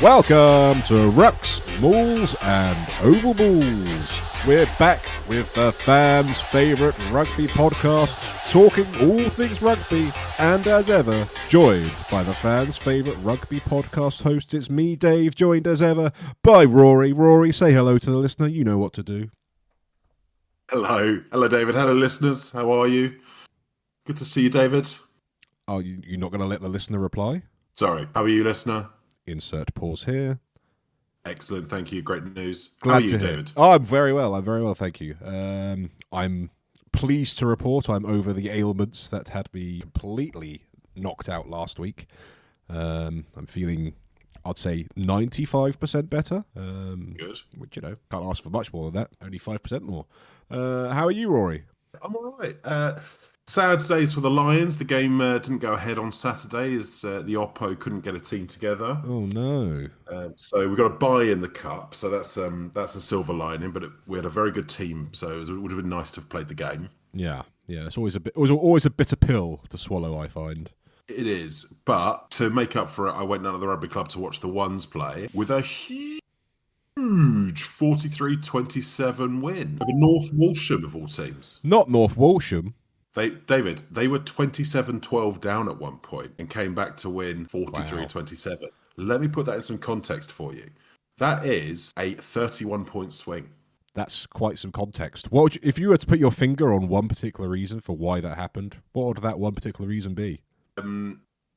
Welcome to Rucks, Mauls and Oval Balls. We're back with the fans' favourite rugby podcast, talking all things rugby, and as ever, joined by the fans' favourite rugby podcast host. It's me, Dave, joined as ever by Rory. Rory, say hello to the listener. You know what to do. Hello. Hello, David. Hello, listeners. How are you? Good to see you, David. Oh, you're not going to let the listener reply? Sorry. How are you, listener? Insert pause here. Excellent. Thank you. Great news. Glad How are you, to hear. David? Oh, I'm very well. Thank you. I'm pleased to report I'm over the ailments that had me completely knocked out last week. I'm feeling, I'd say, 95% better. Good. Which, can't ask for much more than that. Only 5% more. How are you, Rory? I'm all right. Sad days for the Lions. The game didn't go ahead on Saturday as the Oppo couldn't get a team together. Oh, no. So we got a bye in the cup. So that's a silver lining. But we had a very good team, so it would have been nice to have played the game. Yeah. It's always always a bitter pill to swallow, I find. It is. But to make up for it, I went down to the rugby club to watch the Ones play with a huge 43-27 win over North Walsham of all teams. Not North Walsham. They were 27-12 down at one point and came back to win 43-27. Let me put that in some context for you. That is a 31-point swing. That's quite some context. What would if you were to put your finger on one particular reason for why that happened, what would that one particular reason be?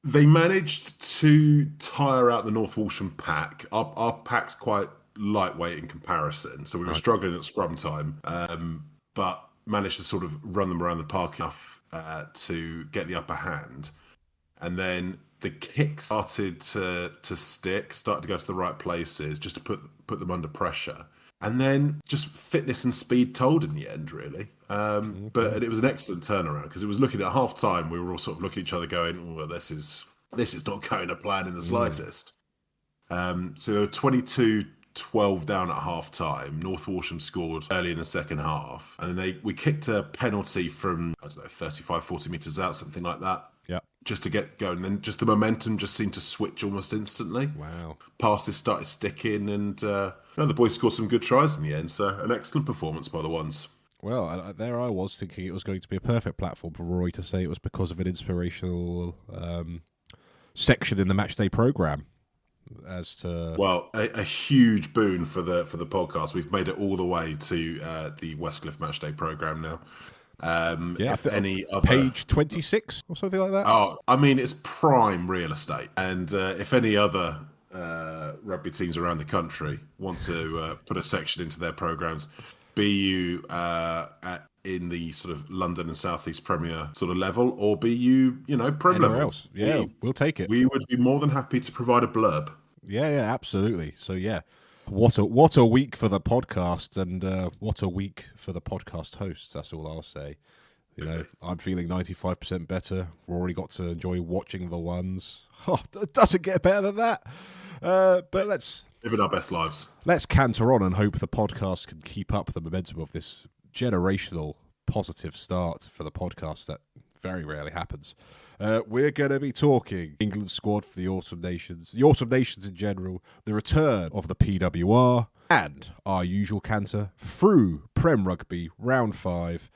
They managed to tire out the North Walsham pack. Our pack's quite lightweight in comparison, so we were struggling at scrum time, but managed to sort of run them around the park enough to get the upper hand. And then the kicks started to stick, started to go to the right places, just to put them under pressure. And then just fitness and speed told in the end, really. But it was an excellent turnaround, because it was looking at half time, we were all sort of looking at each other going, well, this is not going to plan in the slightest. So they were 22-12 down at half time. North Walsham scored early in the second half, and then we kicked a penalty from 35-40 metres out, something like that. Yeah. Just to get going. Then just the momentum just seemed to switch almost instantly. Wow. Passes started sticking, and the boys scored some good tries in the end. So an excellent performance by the Ones. Well, there I was thinking it was going to be a perfect platform for Rory to say it was because of an inspirational section in the matchday programme. As to a huge boon for the podcast. We've made it all the way to the Westcliff Matchday programme now. If any other page 26 or something like that. Oh, I mean, it's prime real estate. And if any other rugby teams around the country want to put a section into their programmes, be you in the sort of London and South East Premier sort of level, or be you, Prem level. Else. Yeah, we'll take it. We would be more than happy to provide a blurb. Yeah, absolutely. So yeah, what a week for the podcast, and what a week for the podcast hosts. That's all I'll say. I'm feeling 95% better. Rory got to enjoy watching the Ones. Oh, it doesn't get better than that. But let's living our best lives. Let's canter on and hope the podcast can keep up the momentum of this generational positive start for the podcast that very rarely happens. We're going to be talking England squad for the Autumn Nations in general, the return of the PWR, and our usual canter through Prem Rugby Round 5,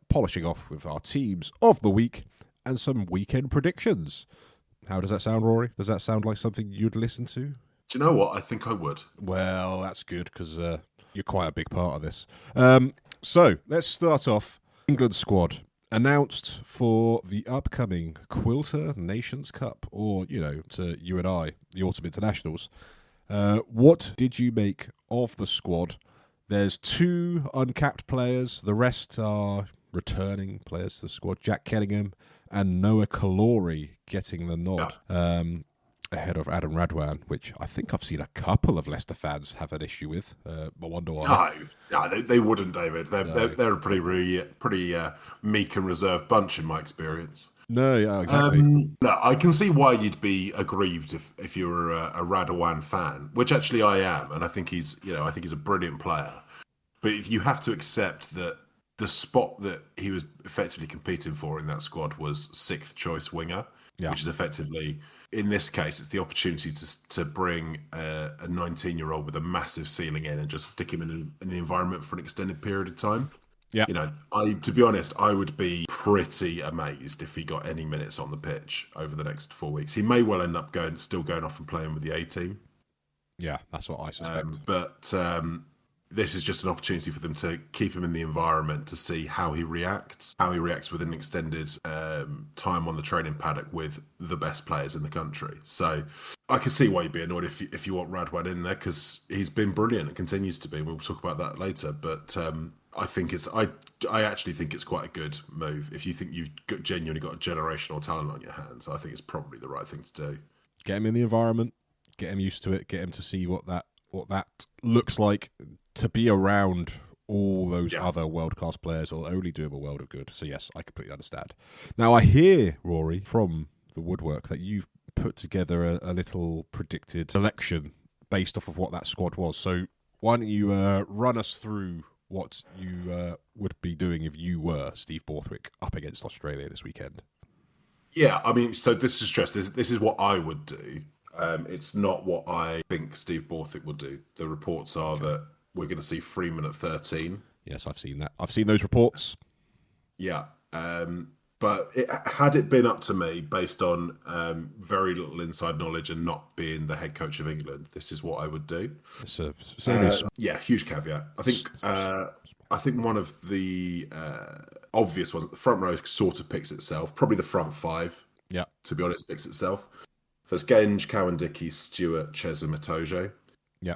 polishing off with our teams of the week and some weekend predictions. How does that sound, Rory? Does that sound like something you'd listen to? Do you know what? I think I would. Well, that's good, because you're quite a big part of this. So, let's start off. England squad announced for the upcoming Quilter Nations Cup, or, to you and I, the Autumn Internationals. What did you make of the squad? There's 2 uncapped players. The rest are returning players to the squad. Jack Kellingham and Noah Kalori getting the nod. Ahead of Adam Radwan, which I think I've seen a couple of Leicester fans have an issue with. I wonder why. No, they wouldn't, David. They're a pretty meek and reserved bunch in my experience. No, yeah, exactly. No, I can see why you'd be aggrieved if you were a Radwan fan, which actually I am, and I think he's a brilliant player. But you have to accept that the spot that he was effectively competing for in that squad was 6th choice winger, which is effectively in this case, it's the opportunity to bring a 19-year-old with a massive ceiling in and just stick him in the environment for an extended period of time. Yeah. To be honest, I would be pretty amazed if he got any minutes on the pitch over the next 4 weeks. He may well end up still going off and playing with the A team. Yeah, that's what I suspect. But this is just an opportunity for them to keep him in the environment to see how he reacts with an extended time on the training paddock with the best players in the country. So I can see why you'd be annoyed if you want Radwan in there, because he's been brilliant and continues to be. We'll talk about that later. But I actually think it's quite a good move. If you think you've genuinely got a generational talent on your hands, I think it's probably the right thing to do. Get him in the environment, get him used to it, get him to see what that looks like, to be around all those other world-class players will only do him a world of good. So yes, I completely understand. Now I hear, Rory, from the woodwork that you've put together a little predicted selection based off of what that squad was. So why don't you run us through what you would be doing if you were Steve Borthwick up against Australia this weekend? Yeah, I mean, so this is stress. This is what I would do. It's not what I think Steve Borthwick will do. The reports are that we're going to see Freeman at 13. Yes, I've seen that. I've seen those reports. Yeah. But had it been up to me, based on very little inside knowledge and not being the head coach of England, this is what I would do. It's a serious... huge caveat. I think one of the obvious ones, the front row sort of picks itself. Probably the front five, to be honest, picks itself. So it's Genge, Cowan-Dickie, Stewart, Chesham, Itoje. Yeah.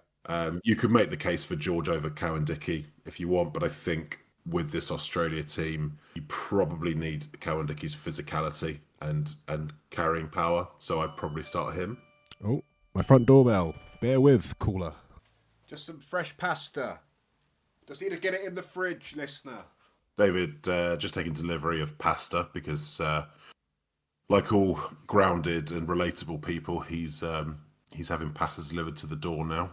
You could make the case for George over Cowan-Dickie if you want, but I think with this Australia team, you probably need Cowan-Dickie's physicality and carrying power. So I'd probably start him. Oh, my front doorbell. Bear with, caller. Just some fresh pasta. Just need to get it in the fridge, listener. David just taking delivery of pasta because, like all grounded and relatable people, he's having pasta delivered to the door now.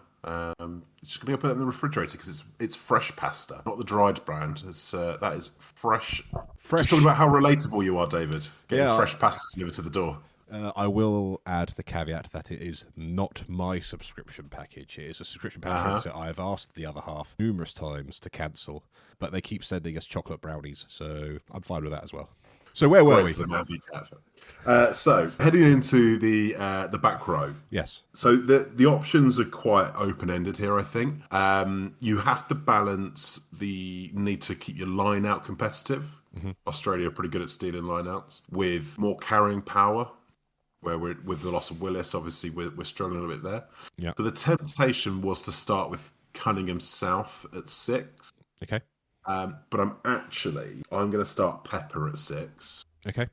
Just going to put it in the refrigerator because it's fresh pasta, not the dried brand. That is fresh. Just talking about how relatable you are, David. Getting fresh pasta delivered to the door. I will add the caveat that it is not my subscription package. It is a subscription package that I've asked the other half numerous times to cancel, but they keep sending us chocolate brownies, so I'm fine with that as well. So where were we? So heading into the back row. Yes. So the options are quite open-ended here, I think. You have to balance the need to keep your line out competitive. Mm-hmm. Australia are pretty good at stealing line outs with more carrying power, where with the loss of Willis, obviously we're struggling a bit there. Yeah. So the temptation was to start with Cunningham South at 6. Okay. But I'm going to start Pepper at 6. Okay.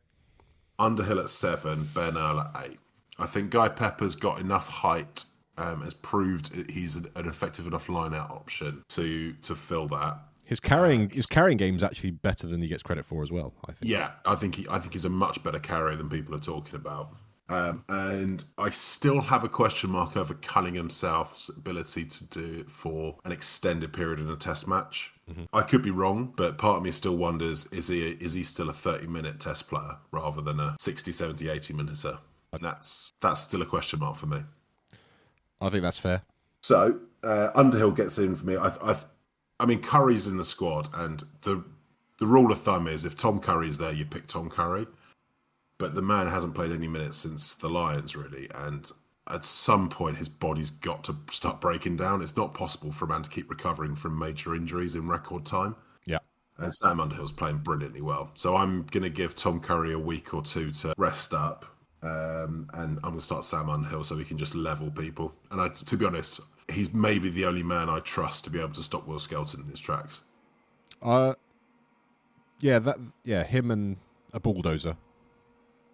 Underhill at 7, Ben Earl at 8. I think Guy Pepper's got enough height, has proved he's an effective enough line-out option to fill that. His carrying game's actually better than he gets credit for as well, I think. Yeah, I think he's a much better carrier than people are talking about. And I still have a question mark over Cunningham South's ability to do it for an extended period in a test match. Mm-hmm. I could be wrong, but part of me still wonders, is he still a 30-minute test player rather than a 60, 70, 80-minuter? And that's still a question mark for me. I think that's fair. So Underhill gets in for me. I mean, Curry's in the squad, and the rule of thumb is if Tom Curry's there, you pick Tom Curry. But the man hasn't played any minutes since the Lions, really. And at some point, his body's got to start breaking down. It's not possible for a man to keep recovering from major injuries in record time. Yeah. And Sam Underhill's playing brilliantly well. So I'm going to give Tom Curry a week or two to rest up. And I'm going to start Sam Underhill so he can just level people. And to be honest, he's maybe the only man I trust to be able to stop Will Skelton in his tracks. Him and a bulldozer.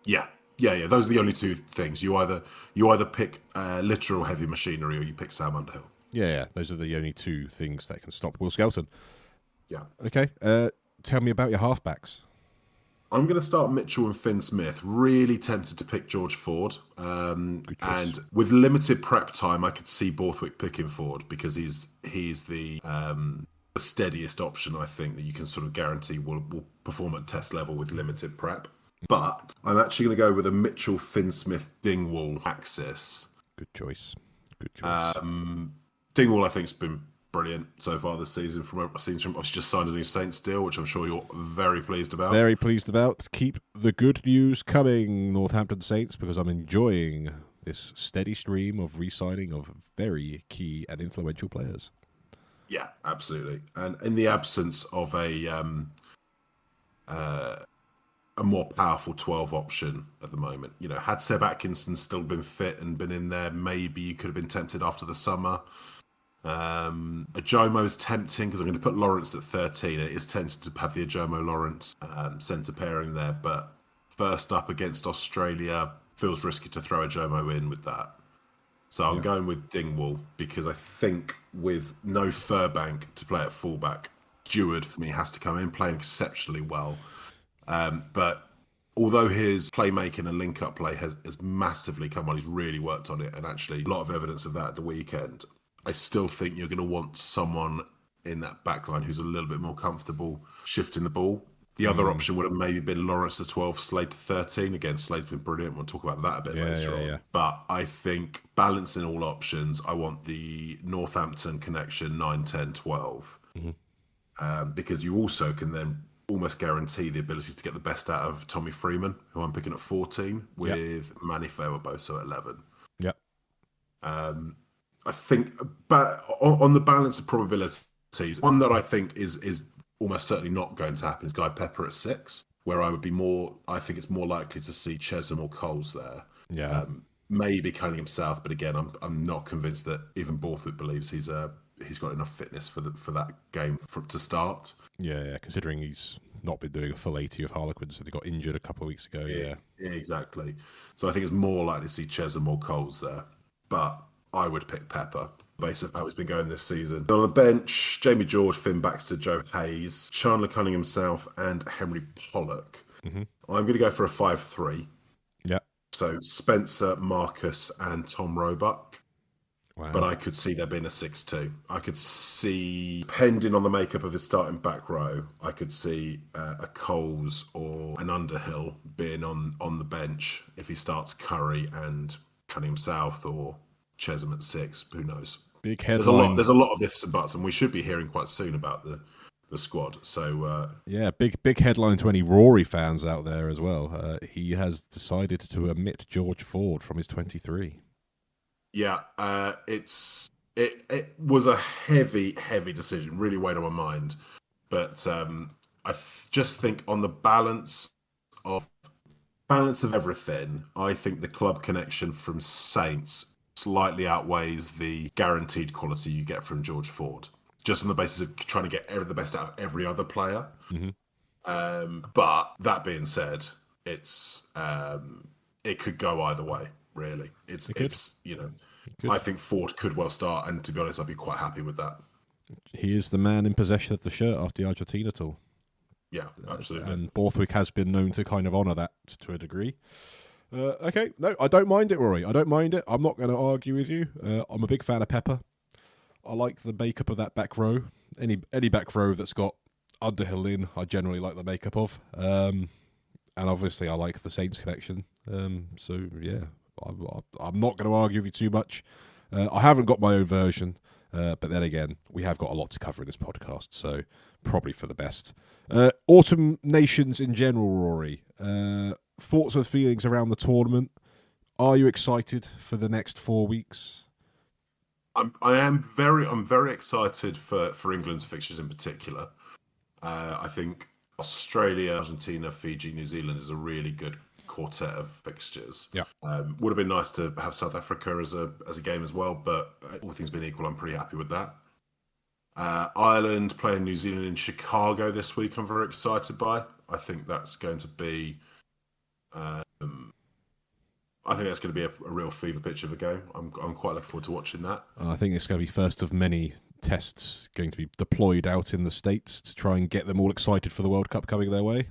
Yeah. Those are the only two things. You either pick literal heavy machinery or you pick Sam Underhill. Yeah. Those are the only two things that can stop Will Skelton. Yeah. Okay. Tell me about your halfbacks. I'm going to start Mitchell and Finn Smith. Really tempted to pick George Ford. And with limited prep time, I could see Borthwick picking Ford because he's the steadiest option, I think, that you can sort of guarantee will perform at test level with limited prep. But I'm actually going to go with a Mitchell Finsmith Dingwall axis. Good choice. Good choice. Dingwall, I think, has been brilliant so far this season. From what I've seen, obviously just signed a new Saints deal, which I'm sure you're very pleased about. Very pleased about. Keep the good news coming, Northampton Saints, because I'm enjoying this steady stream of re-signing of very key and influential players. Yeah, absolutely. And in the absence of a more powerful 12 option at the moment, had Seb Atkinson still been fit and been in there, maybe you could have been tempted after the summer. Ajomo is tempting because I'm going to put Lawrence at 13. It is tempting to have the Ajomo Lawrence centre pairing there, but first up against Australia feels risky to throw Ajomo in with that. So I'm going with Dingwall because I think with no Furbank to play at fullback, Stewart for me has to come in playing exceptionally well. But although his playmaking and link-up play has massively come on, he's really worked on it, and actually a lot of evidence of that at the weekend. I still think you're going to want someone in that backline who's a little bit more comfortable shifting the ball. The other option would have maybe been Lawrence at 12, Slade to 13. Again, Slade's been brilliant. We'll talk about that a bit later on. But I think balancing all options, I want the Northampton connection 9, 10, 12. Because you also can then almost guarantee the ability to get the best out of Tommy Freeman, who I'm picking at 14, with Manny Faweboso at 11. Yep. I think, but on the balance of probabilities, one that I think is almost certainly not going to happen is Guy Pepper at 6, where I think it's more likely to see Chesham or Coles there. Yeah. Maybe Cunningham South, but again, I'm not convinced that even Borthwick believes he's got enough fitness for that game to start. Yeah, considering he's not been doing a full 80 of Harlequins, so they got injured a couple of weeks ago. Yeah, exactly. So I think it's more likely to see Chesham or Coles there, but I would pick Pepper based on how he's been going this season. On the bench, Jamie George, Finn Baxter, Joe Hayes, Chandler Cunningham South, and Henry Pollock. I'm going to go for a 5-3. Yeah. So Spencer, Marcus, and Tom Roebuck. Wow. But I could see there being a 6-2. I could see, depending on the makeup of his starting back row, I could see a Coles or an Underhill being on the bench if he starts Curry and Cunningham South, or Chesham at 6. Who knows? Big headline. There's a lot of ifs and buts, and we should be hearing quite soon about the squad. So big headline to any Rory fans out there as well. He has decided to omit George Ford from his 23. Yeah, it was a heavy decision. Really weighed on my mind, but I just think on the balance of everything, I think the club connection from Saints slightly outweighs the guaranteed quality you get from George Ford, just on the basis of trying to get the best out of every other player. But that being said, it could go either way. Really, I think Ford could well start, and to be honest, I'd be quite happy with that. He is the man in possession of the shirt after the Argentina tour. Yeah, absolutely. And Borthwick has been known to kind of honour that to a degree. Okay, no, I don't mind it, Rory. I don't mind it. I'm not going to argue with you. I'm a big fan of Pepper. I like the makeup of that back row. Any back row that's got Underhill in, I generally like the makeup of. And obviously, I like the Saints connection. So yeah, I'm not going to argue with you too much. I haven't got my own version, but then again, we have got a lot to cover in this podcast, so probably for the best. Autumn Nations in general, Rory. Thoughts and feelings around the tournament? Are you excited for the next 4 weeks? I'm very excited for England's fixtures in particular. I think Australia, Argentina, Fiji, New Zealand is a really good quartet of fixtures. Yeah, would have been nice to have South Africa as a game as well, but all things being equal, I'm pretty happy with that. Ireland playing New Zealand in Chicago this week, I'm very excited by. I think that's going to be a real fever pitch of a game. I'm quite looking forward to watching that. And I think it's going to be first of many tests going to be deployed out in the States to try and get them all excited for the World Cup coming their way.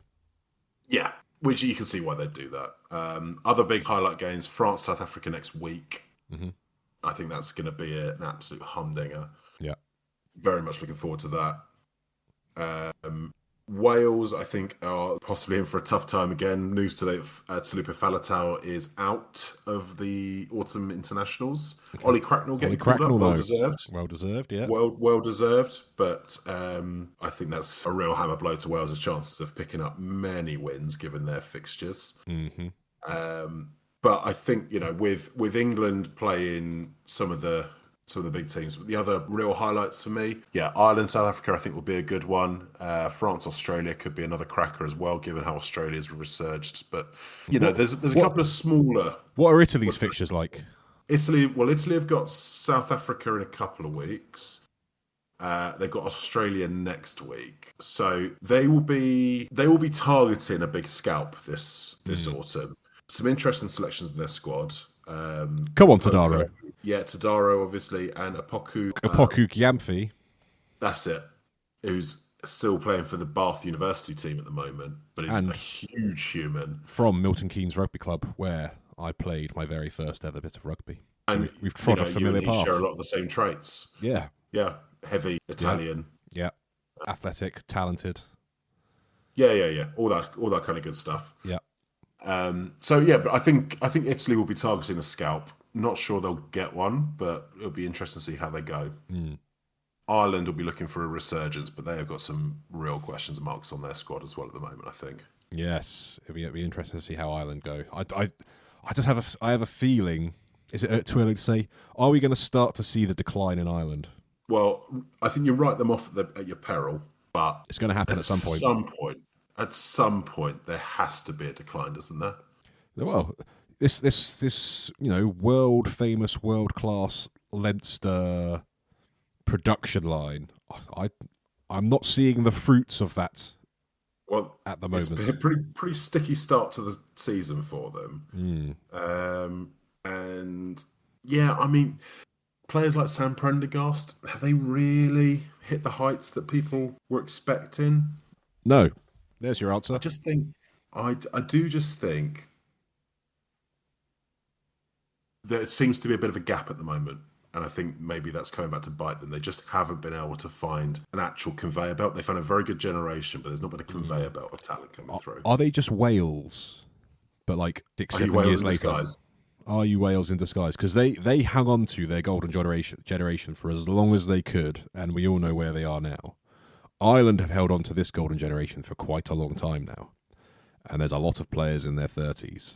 Yeah, which you can see why they'd do that. Other big highlight games, France, South Africa next week. I think that's going to be an absolute humdinger. Yeah. Very much looking forward to that. Wales, I think, are possibly in for a tough time again. News today that Talupa Faletau is out of the autumn internationals. Okay. Ollie Cracknell getting Ollie called up, Cracknell, well though. deserved. Well deserved, yeah. Well deserved, but I think that's a real hammer blow to Wales' chances of picking up many wins given their fixtures. Mm-hmm. But I think, you know, with England playing some of the big teams, the other real highlights for me, Ireland, South Africa, I think will be a good one. France, Australia could be another cracker as well, given how Australia's resurged. But you know, there's a couple of smaller. What are Italy's fixtures like? Italy have got South Africa in a couple of weeks. They've got Australia next week, so they will be targeting a big scalp this autumn. Some interesting selections in their squad. Come on, Tadaro. Yeah, Tadaro, obviously, and Apoku Gyamfi. That's it. Who's still playing for the Bath University team at the moment, but he's a huge human. From Milton Keynes Rugby Club, where I played my very first ever bit of rugby. So And we've trod a familiar you path. share a lot of the same traits. Yeah. Yeah, heavy, Italian. Yeah. Athletic, talented. Yeah. All that kind of good stuff. Yeah. But I think Italy will be targeting a scalp. Not sure they'll get one, but it'll be interesting to see how they go. Ireland will be looking for a resurgence, but they have got some real questions and marks on their squad as well at the moment, I think. Yes, it'll be interesting to see how Ireland go. I have a feeling. Is it too early to say? Are we going to start to see the decline in Ireland? Well, I think you write them off at your peril, but it's going to happen at some point. At some point, there has to be a decline, doesn't there? Well, this world famous, world class Leinster production line. I'm not seeing the fruits of that. Well, at the moment, it's been a pretty sticky start to the season for them. I mean, players like Sam Prendergast, have they really hit the heights that people were expecting? No. There's your answer. I do just think there seems to be a bit of a gap at the moment. And I think maybe that's coming back to bite them. They just haven't been able to find an actual conveyor belt. They found a very good generation, but there's not been a conveyor belt of talent coming through. Are they just Wales? But like 6-7 years later. Disguise? Are you Wales in disguise? Because they hung on to their golden generation for as long as they could, and we all know where they are now. Ireland have held on to this golden generation for quite a long time now. And there's a lot of players in their 30s.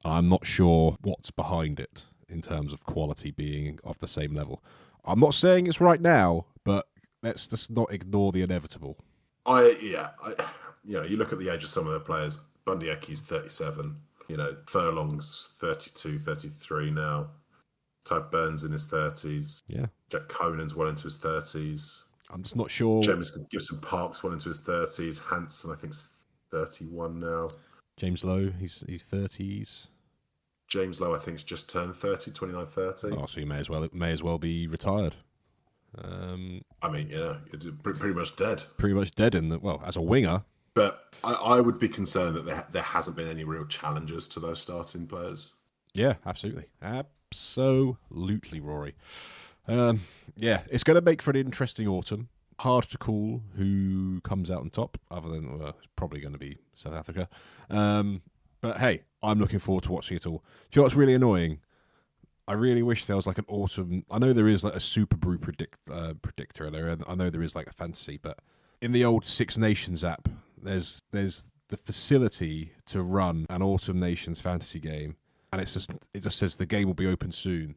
I'm not sure what's behind it in terms of quality being of the same level. I'm not saying it's right now, but let's just not ignore the inevitable. You look at the age of some of the players. Bundy Eki's 37. Furlong's 32, 33 now. Ty Burns in his 30s. Yeah. Jack Conan's well into his 30s. I'm just not sure. James Gibson Park's well into his 30s. Hanson, I think, is 31 now. James Lowe, he's 30s. James Lowe, I think, has just turned 30, 29, 30. Oh, so he may as well be retired. Pretty much dead. Pretty much dead as a winger. But I would be concerned that there hasn't been any real challenges to those starting players. Yeah, absolutely. Absolutely, Rory. It's going to make for an interesting autumn. Hard to call who comes out on top, other than it's probably going to be South Africa. But hey, I'm looking forward to watching it all. Do you know what's really annoying? I really wish there was like an autumn. I know there is like a Super Brew predictor there, and I know there is like a fantasy, but in the old Six Nations app, there's the facility to run an Autumn Nations fantasy game, and it just says the game will be open soon.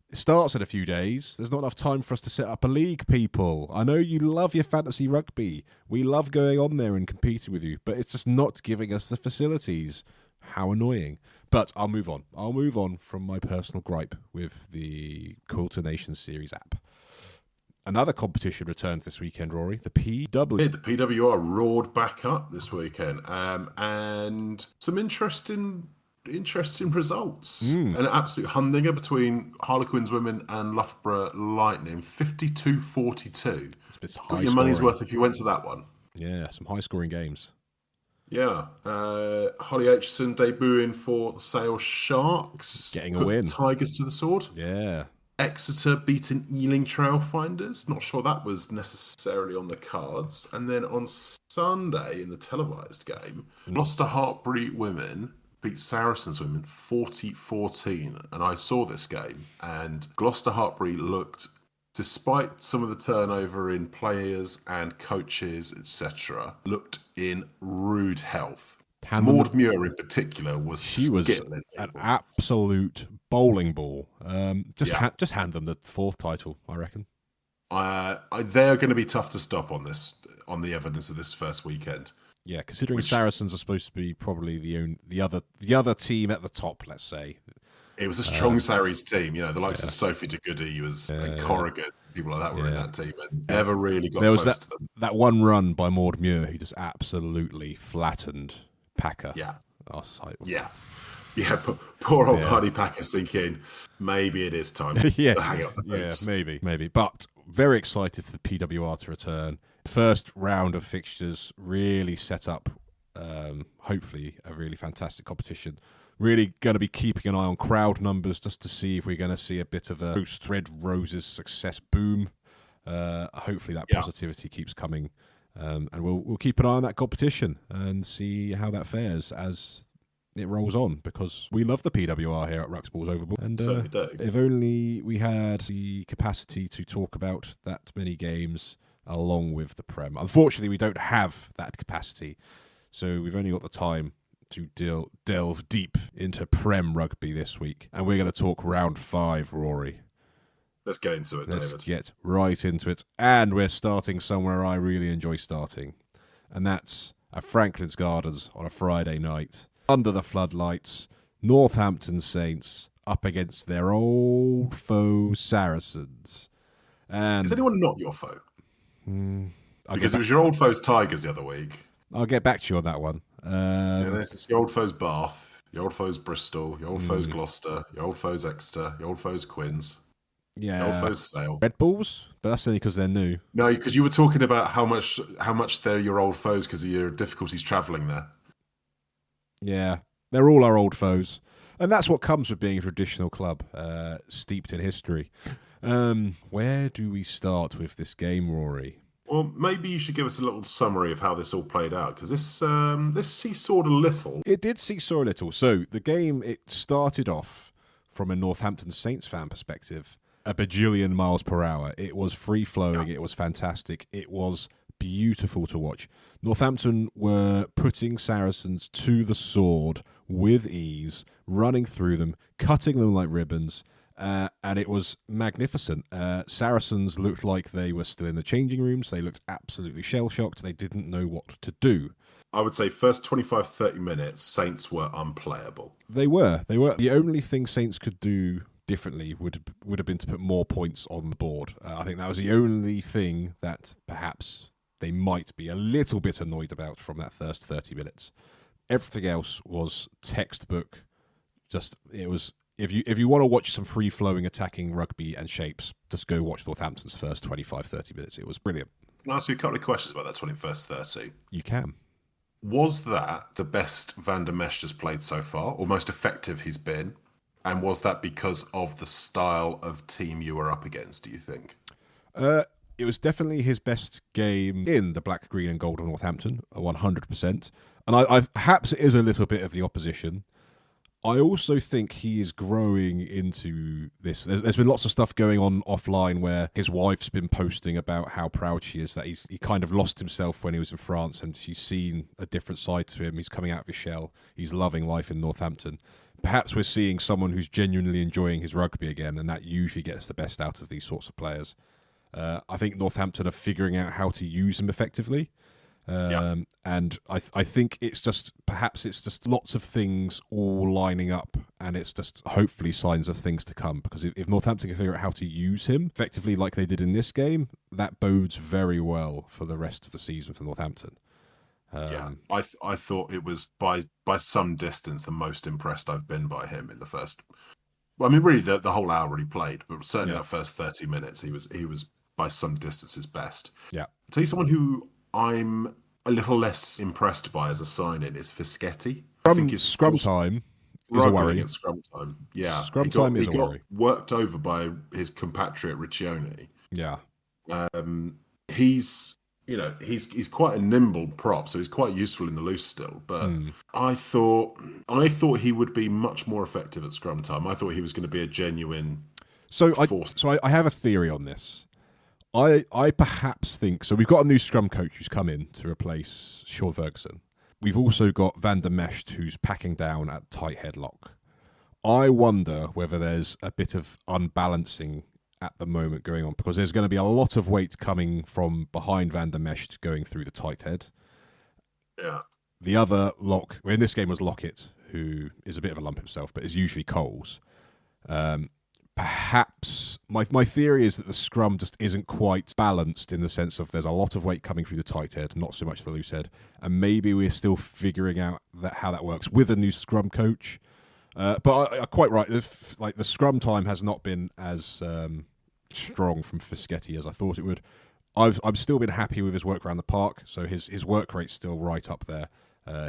It starts in a few days. There's not enough time for us to set up a league, people. I know you love your fantasy rugby. We love going on there and competing with you, but it's just not giving us the facilities. How annoying. But I'll move on. I'll move on from my personal gripe with the Quilter Nations Series app. Another competition returned this weekend, Rory. The PW. Yeah, the PWR roared back up this weekend. And some interesting results. An absolute humdinger between Harlequins Women and Loughborough Lightning, 52-42. Got your money's worth if you went to that one. Yeah, some high-scoring games. Yeah. Holly Aitchison debuting for the Sale Sharks. Getting a win. Tigers to the sword. Yeah. Exeter beating Ealing Trailfinders. Not sure that was necessarily on the cards. And then on Sunday in the televised game, Gloucester Hartbury women beat Saracens women 40-14. And I saw this game, and Gloucester Hartbury looked, despite some of the turnover in players and coaches, etc., looked in rude health. Maud Muir in particular was skittling an people. absolute bowling ball. Just hand them the fourth title, I reckon. They're going to be tough to stop on the evidence of this first weekend. Yeah, considering Saracens are supposed to be probably the other team at the top, let's say. It was a strong Sarries team, the likes of Sophie de Goody and Corrigan, people like that were in that team, and never really got close to them. That one run by Maud Muir, who just absolutely flattened Packer. Yeah. I was like, yeah. Poor old Buddy Packer's thinking maybe it is time to hang up the boots. Yeah, maybe. But very excited for the PWR to return. First round of fixtures really set up, hopefully, a really fantastic competition. Really going to be keeping an eye on crowd numbers just to see if we're going to see a bit of a post-Red Roses success boom. Hopefully that positivity keeps coming. And we'll keep an eye on that competition and see how that fares as it rolls on, because we love the PWR here at Ruck's Balls Overboard. And if only we had the capacity to talk about that many games along with the Prem. Unfortunately, we don't have that capacity, so we've only got the time to delve deep into Prem rugby this week. And we're going to talk round 5, Rory. Let's get into it, David. Let's get right into it. And we're starting somewhere I really enjoy starting. And that's at Franklin's Gardens on a Friday night. Under the floodlights, Northampton Saints up against their old foe Saracens. And is anyone not your foe? Because it was your old foe's Tigers the other week. I'll get back to you on that one. It's your old foe's Bath, your old foe's Bristol, your old foe's Gloucester, your old foe's Exeter, your old foe's Quins. Yeah, your old foe's Sale. Red Bulls, but that's only because they're new. No, because you were talking about how much they're your old foes because of your difficulties travelling there. Yeah, they're all our old foes, and that's what comes with being a traditional club, steeped in history. Where do we start with this game, Rory? Well, maybe you should give us a little summary of how this all played out, because this seesawed a little. It did seesaw a little. So the game, it started off from a Northampton Saints fan perspective, a bajillion miles per hour. It was free-flowing. It was fantastic. It was beautiful to watch. Northampton were putting Saracens to the sword with ease, running through them, cutting them like ribbons, and it was magnificent. Saracens looked like they were still in the changing rooms. They looked absolutely shell-shocked. They didn't know what to do. I would say first 25, 30 minutes, Saints were unplayable. They were. The only thing Saints could do differently would have been to put more points on the board. I think that was the only thing that perhaps they might be a little bit annoyed about from that first 30 minutes. Everything else was textbook. It was, if you want to watch some free-flowing attacking rugby and shapes, just go watch Northampton's first 25, 30 minutes. It was brilliant. Can I ask you a couple of questions about that 21st 30? You can. Was that the best Van der Mesch has played so far, or most effective he's been? And was that because of the style of team you were up against, do you think? It was definitely his best game in the black, green and gold of Northampton, 100%. And I perhaps it is a little bit of the opposition. I also think he is growing into this. There's been lots of stuff going on offline where his wife's been posting about how proud she is that he kind of lost himself when he was in France, and she's seen a different side to him. He's coming out of his shell. He's loving life in Northampton. Perhaps we're seeing someone who's genuinely enjoying his rugby again, and that usually gets the best out of these sorts of players. I think Northampton are figuring out how to use him effectively. And I think it's just lots of things all lining up, and it's just hopefully signs of things to come, because if Northampton can figure out how to use him effectively like they did in this game, that bodes very well for the rest of the season for Northampton. I thought it was by some distance the most impressed I've been by him in the first. Well, I mean, really the whole hour he played, but certainly that first 30 minutes he was by some distance his best. Yeah, I'll tell you someone who I'm a little less impressed by as a sign-in is Fischetti. From scrum time, a worry. At scrum time. Yeah, Scrum time is a worry. Worked over by his compatriot Riccione. Yeah. He's quite a nimble prop, so he's quite useful in the loose still. But I thought he would be much more effective at scrum time. I thought he was going to be a genuine force. I have a theory on this. I perhaps think so. We've got a new scrum coach who's come in to replace Sean Ferguson. We've also got Van der Mescht who's packing down at tight headlock. I wonder whether there's a bit of unbalancing at the moment going on, because there's going to be a lot of weight coming from behind Van der Mescht going through the tight head. Yeah. The other lock, in this game was Lockett, who is a bit of a lump himself, but is usually Coles. Perhaps my theory is that the scrum just isn't quite balanced in the sense of there's a lot of weight coming through the tight head, not so much the loose head, and maybe we're still figuring out how that works with a new scrum coach. But I'm quite right. The scrum time has not been as strong from Fischetti as I thought it would. I've still been happy with his work around the park, so his work rate's still right up there.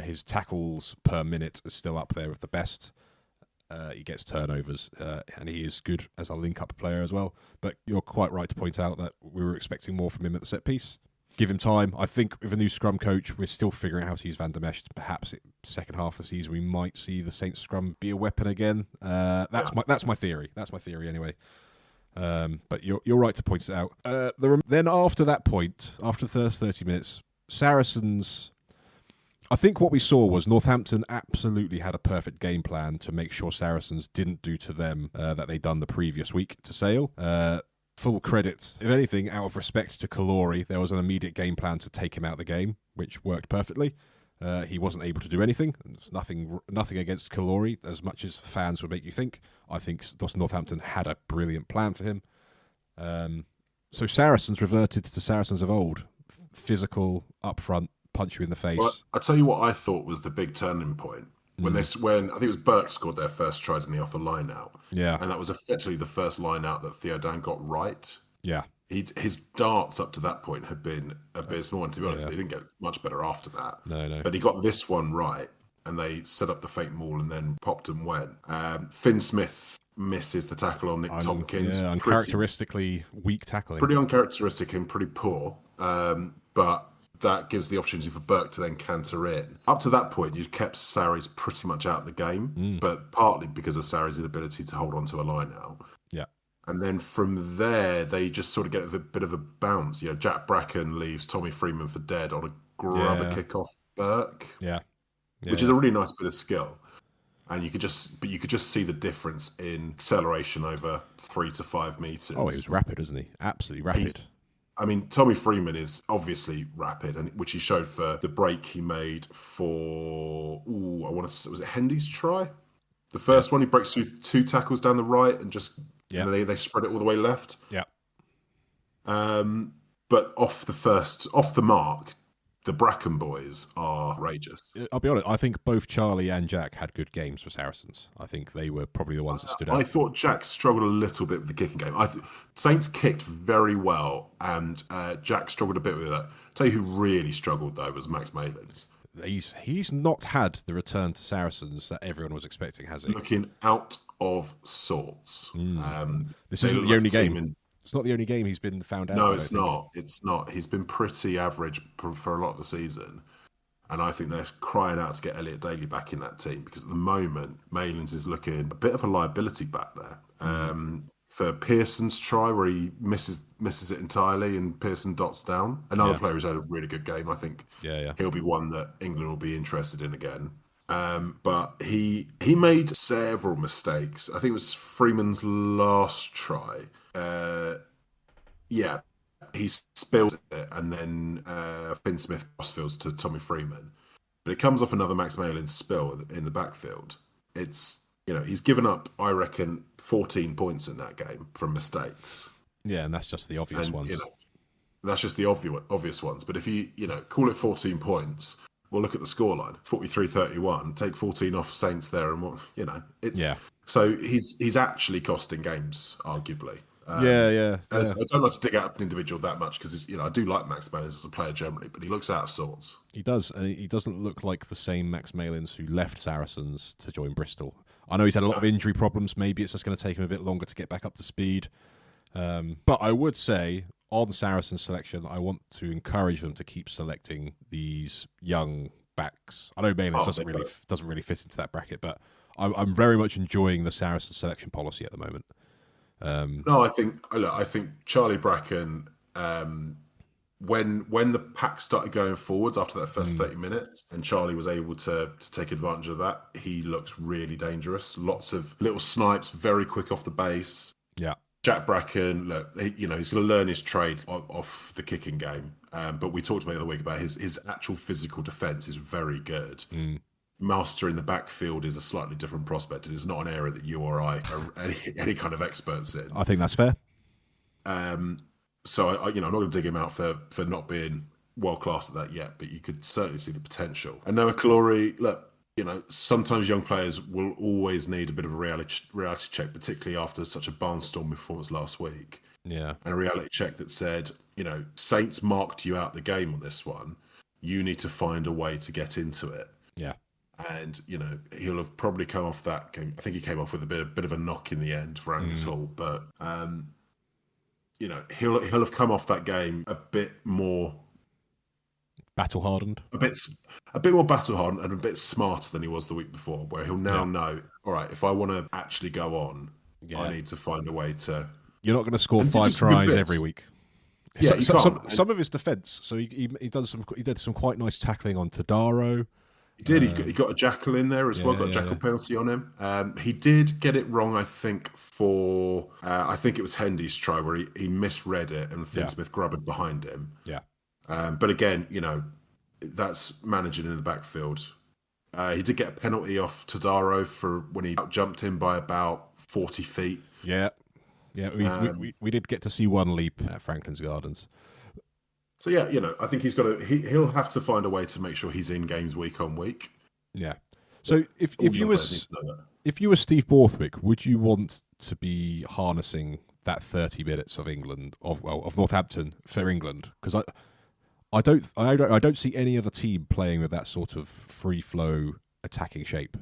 His tackles per minute is still up there with the best. He gets turnovers, and he is good as a link-up player as well. But you're quite right to point out that we were expecting more from him at the set piece. Give him time. I think with a new scrum coach, we're still figuring out how to use Van der Mescht. Perhaps second half of the season, we might see the Saints scrum be a weapon again. That's my theory. That's my theory anyway. But you're right to point it out. Then after that point, after the first 30 minutes, Saracens. I think what we saw was Northampton absolutely had a perfect game plan to make sure Saracens didn't do to them that they'd done the previous week to Sale. Full credit, if anything, out of respect to Kalori, there was an immediate game plan to take him out of the game, which worked perfectly. He wasn't able to do anything. There's nothing against Kalori, as much as fans would make you think. I think Northampton had a brilliant plan for him. So Saracens reverted to Saracens of old. Physical, upfront, punch you in the face. Well, I'll tell you what I thought was the big turning point. When I think it was Burke scored their first tries in the offer line out. Yeah. And that was effectively the first line out that Theodan got right. Yeah. His darts up to that point had been abysmal, and to be honest, they didn't get much better after that. No. But he got this one right, and they set up the fake maul and then popped and went. Finn Smith misses the tackle on Nick Tompkins. Yeah, uncharacteristically weak tackling. Pretty uncharacteristic and pretty poor. But that gives the opportunity for Burke to then canter in. Up to that point, you'd kept Sarries pretty much out of the game, but partly because of Sarries' inability to hold on to a line out. Yeah. And then from there, they just sort of get a bit of a bounce. You know, Jack Bracken leaves Tommy Freeman for dead on a grubber kick off Burke. Yeah. Which is a really nice bit of skill. And you could just see the difference in acceleration over 3 to 5 meters. Oh, he was rapid, isn't he? Absolutely rapid. Tommy Freeman is obviously rapid, and which he showed for the break he made for was it Hendy's try? The first one, he breaks through 2 tackles down the right and just they spread it all the way left. Yeah. But off the mark, the Bracken boys are outrageous. I'll be honest, I think both Charlie and Jack had good games for Saracens. I think they were probably the ones that stood out. I thought Jack struggled a little bit with the kicking game. Saints kicked very well, and Jack struggled a bit with that. Tell you who really struggled, though, was Max Malins. He's not had the return to Saracens that everyone was expecting, has he? Looking out of sorts. This isn't the only game. It's not the only game he's been found out. No, it's not. It's not. He's been pretty average for a lot of the season. And I think they're crying out to get Elliot Daly back in that team, because at the moment, Malins is looking a bit of a liability back there. For Pearson's try, where he misses it entirely and Pearson dots down. Another player who's had a really good game. I think he'll be one that England will be interested in again. But he made several mistakes. I think it was Freeman's last try. He spilled it, and then Finn Smith crossfields to Tommy Freeman. But it comes off another Max Malins spill in the backfield. It's, he's given up, I reckon, 14 points in that game from mistakes. Yeah, and that's just the obvious ones. That's just the obvious ones. But if you, call it 14 points, we'll look at the scoreline. 43-31, take 14 off Saints there, and So he's actually costing games, arguably. I don't like to dig out an individual that much, because I do like Max Malins as a player generally, but he looks out of sorts. He does, and he doesn't look like the same Max Malins who left Saracens to join Bristol. I know he's had a lot of injury problems. Maybe it's just going to take him a bit longer to get back up to speed. But I would say on Saracens selection, I want to encourage them to keep selecting these young backs. I know Bayliss doesn't really fit into that bracket, but I'm very much enjoying the Saracens selection policy at the moment. No, I think Charlie Bracken, when the pack started going forwards after that first 30 minutes, and Charlie was able to take advantage of that, he looks really dangerous. Lots of little snipes, very quick off the base. Yeah. Jack Bracken, look, he's going to learn his trade off the kicking game. But we talked about the other week about his actual physical defence is very good. Master in the backfield is a slightly different prospect. It is not an area that you or I are any kind of experts in. I think that's fair. So I'm not going to dig him out for not being world class at that yet, but you could certainly see the potential. And Noah Kalori, look, sometimes young players will always need a bit of a reality check, particularly after such a barnstorming performance last week. Yeah. And a reality check that said, Saints marked you out the game on this one. You need to find a way to get into it. Yeah. And, he'll have probably come off that game. I think he came off with a bit of a knock in the end for Angus Hall. But, he'll have come off that game a bit more... battle-hardened. A bit more battle-hardened and a bit smarter than he was the week before, where he'll now know, all right, if I want to actually go on, I need to find a way to... You're not going to score 5 tries every week. Yeah, some of his defence. So he did some quite nice tackling on Tadaro. He did. He got a jackal in there as well. Got a jackal penalty on him. He did get it wrong, I think, for I think it was Hendy's try where he misread it and Finn Smith grubbered behind him. Yeah. But again, that's managing in the backfield. He did get a penalty off Tadaro for when he jumped him by about 40 feet. Yeah. Yeah, we did get to see one leap at Franklin's Gardens. So yeah, I think he'll have to find a way to make sure he's in games week on week. Yeah. So if you were Steve Borthwick, would you want to be harnessing that 30 minutes of England of Northampton for England? Because I don't see any other team playing with that sort of free flow attacking shape.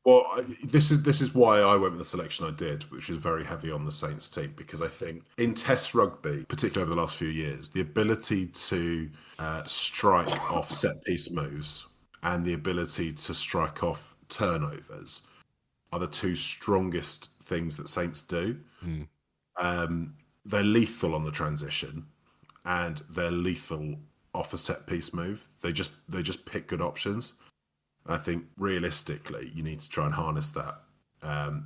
Well, this is why I went with the selection I did, which is very heavy on the Saints team, because I think in Test rugby, particularly over the last few years, the ability to strike off set-piece moves and the ability to strike off turnovers are the two strongest things that Saints do. They're lethal on the transition and they're lethal off a set-piece move. They just pick good options. I think realistically, you need to try and harness that.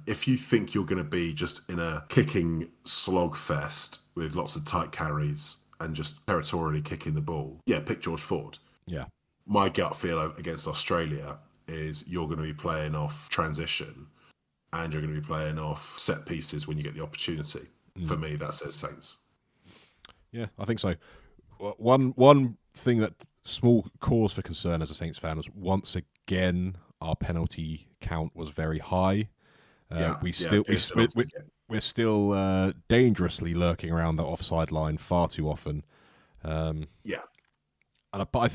If you think you're going to be just in a kicking slogfest with lots of tight carries and just territorially kicking the ball, pick George Ford. Yeah. My gut feel against Australia is you're going to be playing off transition and you're going to be playing off set pieces when you get the opportunity. For me, that says Saints. Yeah, I think so. One thing that small cause for concern as a Saints fan was once again our penalty count was very high. We're still dangerously lurking around that offside line far too often. But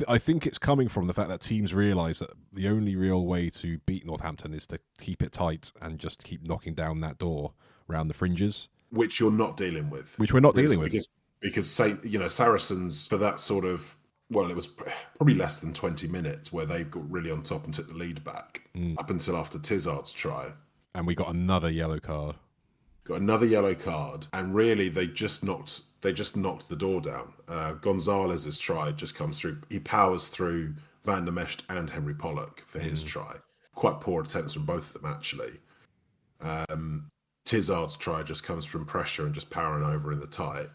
I think it's coming from the fact that teams realise that the only real way to beat Northampton is to keep it tight and just keep knocking down that door around the fringes, which you're not dealing with. Which we're not dealing with because Saracens for that sort of. Well, it was probably less than 20 minutes where they got really on top and took the lead back up until after Tizard's try. And we got another yellow card. And really they just knocked the door down. Gonzalez's try just comes through. He powers through Van der Mesht and Henry Pollock for his try. Quite poor attempts from both of them, actually. Tizard's try just comes from pressure and just powering over in the tight.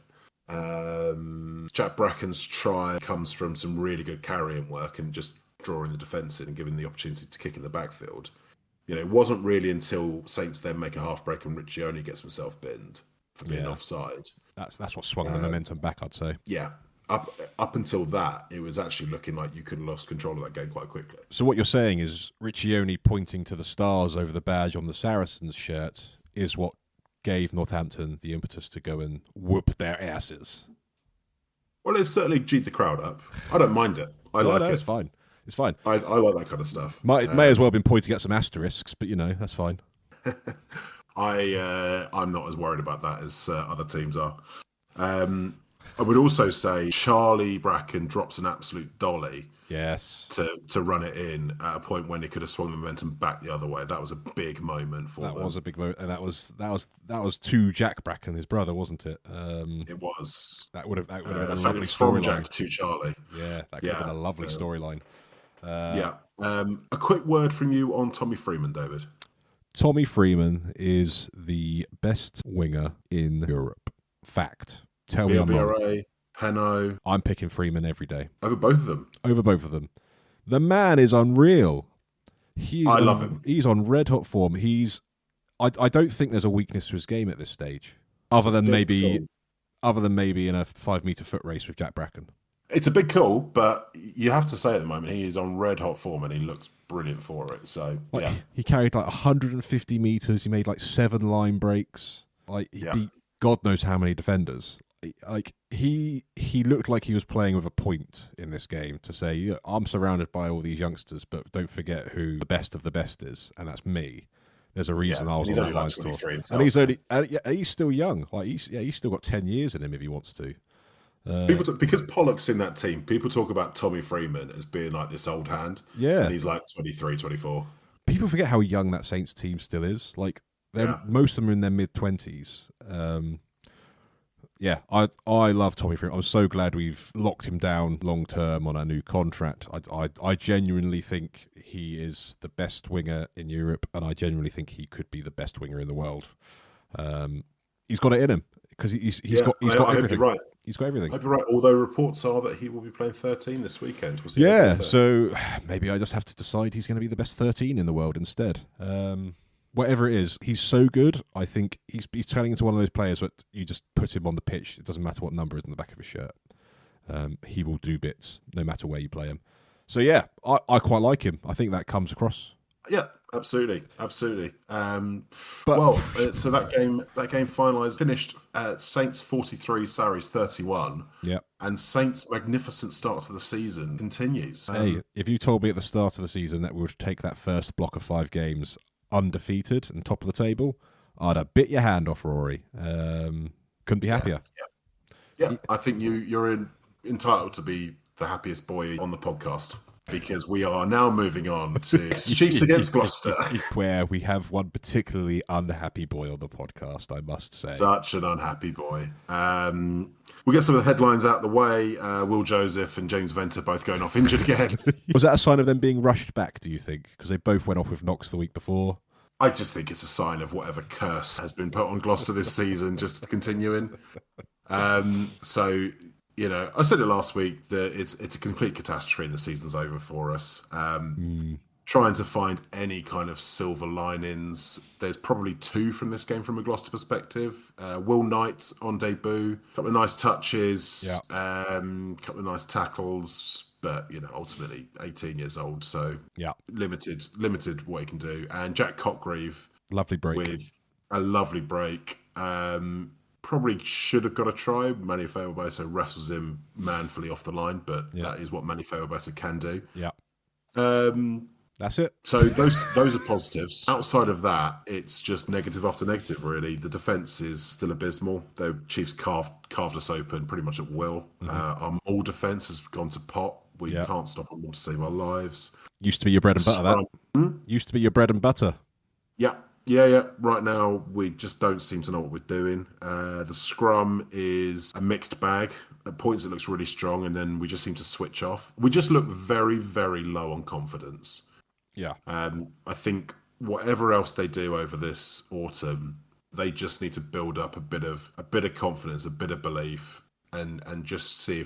Jack Bracken's try comes from some really good carrying work and just drawing the defence in and giving the opportunity to kick in the backfield. It wasn't really until Saints then make a half break and Riccione gets himself binned for being offside. That's what swung the momentum back, I'd say. Yeah. Up until that, it was actually looking like you could have lost control of that game quite quickly. So what you're saying is Riccione pointing to the stars over the badge on the Saracens shirt is what gave Northampton the impetus to go and whoop their asses. Well, it's certainly G'd the crowd up. I don't mind it. I like it. It's fine. It's fine. I like that kind of stuff. May as well have been pointing at some asterisks, but that's fine. I'm not as worried about that as other teams are. I would also say Charlie Bracken drops an absolute dolly. Yes. To run it in at a point when he could have swung the momentum back the other way. That was a big moment for them. That was a big moment, and that was to Jack Bracken, his brother, wasn't it? It was. That would have been a lovely storyline. From Jack to Charlie. Yeah, that could have been a lovely storyline. A quick word from you on Tommy Freeman, David. Tommy Freeman is the best winger in Europe. Fact. Tell me I'm wrong. Peno. I'm picking Freeman every day. Over both of them? Over both of them. The man is unreal. I love him. He's on red-hot form. I don't think there's a weakness to his game at this stage, other than maybe in a 5-metre foot race with Jack Bracken. It's a big call, but you have to say at the moment he is on red-hot form and he looks brilliant for it. So, He carried 150 metres. He made 7 line breaks. He beat God knows how many defenders. He looked like he was playing with a point in this game to say, I'm surrounded by all these youngsters, but don't forget who the best of the best is, and that's me. There's a reason I was on that line tour. And he's still young. He's still got 10 years in him if he wants to. Because Pollock's in that team, people talk about Tommy Freeman as being like this old hand. Yeah. And he's 23, 24. People forget how young that Saints team still is. Most of them are in their mid-20s. I love Tommy Freeman. I'm so glad we've locked him down long term on our new contract. I genuinely think he is the best winger in Europe, and I genuinely think he could be the best winger in the world. He's got it in him because he's got everything. Right. He's got everything. I hope you're right. Although reports are that he will be playing 13 this weekend. So maybe I just have to decide he's going to be the best 13 in the world instead. Whatever it is, he's so good. I think he's turning into one of those players that you just put him on the pitch. It doesn't matter what number is in the back of his shirt. He will do bits no matter where you play him. So yeah, I quite like him. I think that comes across. Yeah, absolutely. So that game finished at Saints 43, Sarries 31. Yeah, and Saints' magnificent start to the season continues. Hey, if you told me at the start of the season that we would take that first block of 5 games undefeated and top of the table, I'd have bit your hand off, Rory. Couldn't be happier. Yeah. I think you're entitled to be the happiest boy on the podcast, because we are now moving on to Chiefs against Gloucester, where we have one particularly unhappy boy on the podcast, I must say. Such an unhappy boy. We'll get some of the headlines out of the way. Will Joseph and James Venter both going off injured again. Was that a sign of them being rushed back, do you think? Because they both went off with knocks the week before. I just think it's a sign of whatever curse has been put on Gloucester this season, just continuing. I said it last week that it's a complete catastrophe and the season's over for us. Trying to find any kind of silver linings. There's probably 2 from this game from a Gloucester perspective. Will Knight on debut, a couple of nice touches, couple of nice tackles, but ultimately 18 years old, so limited what he can do. And Jack Cotgrave, lovely break with a lovely break. Probably should have got a try. Manny Feo-Bosa wrestles him manfully off the line, but that is what Manny Feo-Bosa can do. Yeah. That's it. So those are positives. Outside of that, it's just negative after negative, really. The defence is still abysmal. The Chiefs carved us open pretty much at will. Our maul defence has gone to pot. We can't stop a maul to save our lives. Used to be your bread and butter, Used to be your bread and butter. Yeah. Yeah. Right now, we just don't seem to know what we're doing. The scrum is a mixed bag. At points, it looks really strong, and then we just seem to switch off. We just look very, very low on confidence. Yeah. I think whatever else they do over this autumn, they just need to build up a bit of confidence, a bit of belief, and just see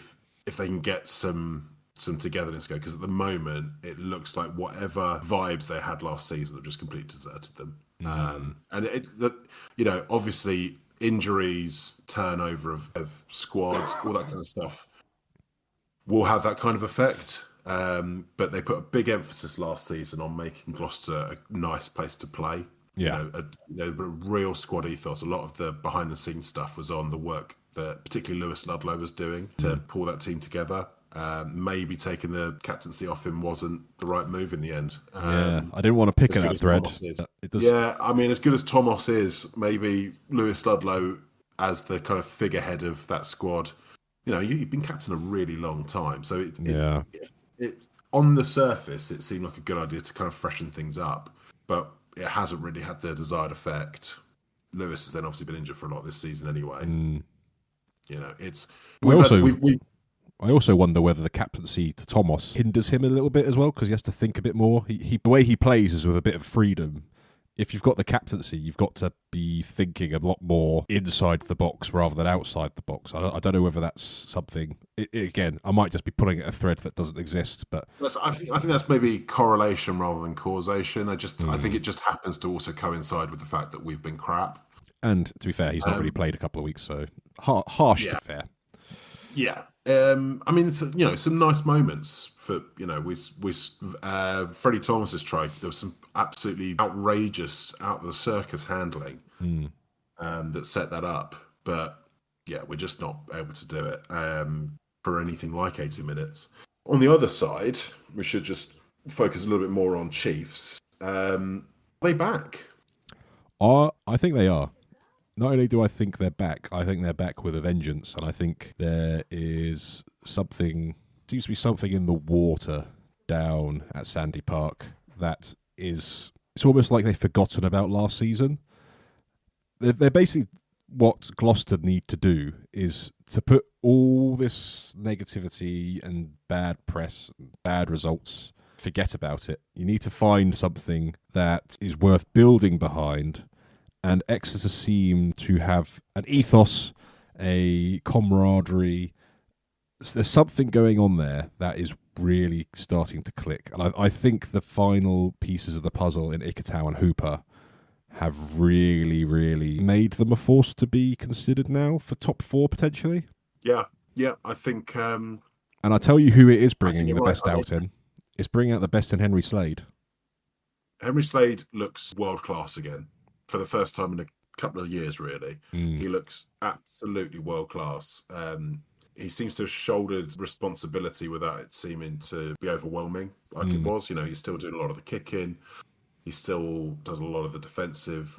if they can get some togetherness going. Because at the moment, it looks like whatever vibes they had last season have just completely deserted them. And obviously injuries, turnover of squads, all that kind of stuff will have that kind of effect. But they put a big emphasis last season on making Gloucester a nice place to play. Yeah. A real squad ethos. A lot of the behind the scenes stuff was on the work that particularly Lewis Ludlow was doing to pull that team together. maybe taking the captaincy off him wasn't the right move in the end. I didn't want to pick at that thread. It does... Yeah, I mean, as good as Thomas is, maybe Lewis Ludlow as the kind of figurehead of that squad. You've been captain a really long time, so it on the surface it seemed like a good idea to kind of freshen things up, but it hasn't really had the desired effect. Lewis has then obviously been injured for a lot this season anyway. It's I also wonder whether the captaincy to Thomas hinders him a little bit as well, because he has to think a bit more. The way he plays is with a bit of freedom. If you've got the captaincy, you've got to be thinking a lot more inside the box rather than outside the box. I don't know whether that's something. Again, I might just be pulling at a thread that doesn't exist, but I think that's maybe correlation rather than causation. I think it just happens to also coincide with the fact that we've been crap. And to be fair, he's not really played a couple of weeks, so harsh to fair. Yeah. I mean, some nice moments for, Freddie Thomas's try. There was some absolutely outrageous out of the circus handling that set that up. But yeah, we're just not able to do it for anything like 80 minutes. On the other side, we should just focus a little bit more on Chiefs. Are they back? I think they are. Not only do I think they're back, I think they're back with a vengeance, and I think there seems to be something in the water down at Sandy Park that it's almost like they've forgotten about last season. They're basically what Gloucester need to do is to put all this negativity and bad press, and bad results, forget about it. You need to find something that is worth building behind. And Exeter seem to have an ethos, a camaraderie. There's something going on there that is really starting to click. And I think the final pieces of the puzzle in Ikitau and Hooper have really, really made them a force to be considered now for top 4 potentially. Yeah, I think... and I tell you who it is bringing the best out in. It's bringing out the best in Henry Slade. Henry Slade looks world-class again. For the first time in a couple of years, really. He looks absolutely world-class. He seems to have shouldered responsibility without it seeming to be overwhelming like it was. He's still doing a lot of the kicking. He still does a lot of the defensive,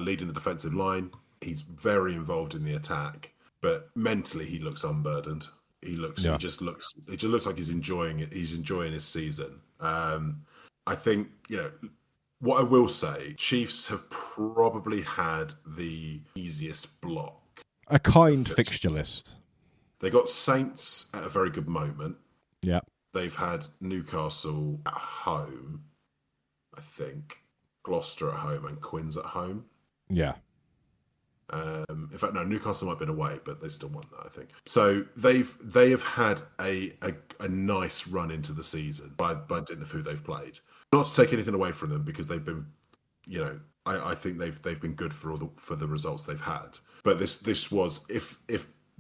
leading the defensive line. He's very involved in the attack, but mentally he looks unburdened. He just looks like he's enjoying it. He's enjoying his season. I think, what I will say, Chiefs have probably had the easiest block. A kind fixture list. They got Saints at a very good moment. Yeah. They've had Newcastle at home, I think. Gloucester at home and Quins at home. Yeah. In fact, no, Newcastle might have been away, but they still won that, I think. So they have had a nice run into the season by dint of who they've played. Not to take anything away from them because they've been, I think they've been good for the results they've had. But this was if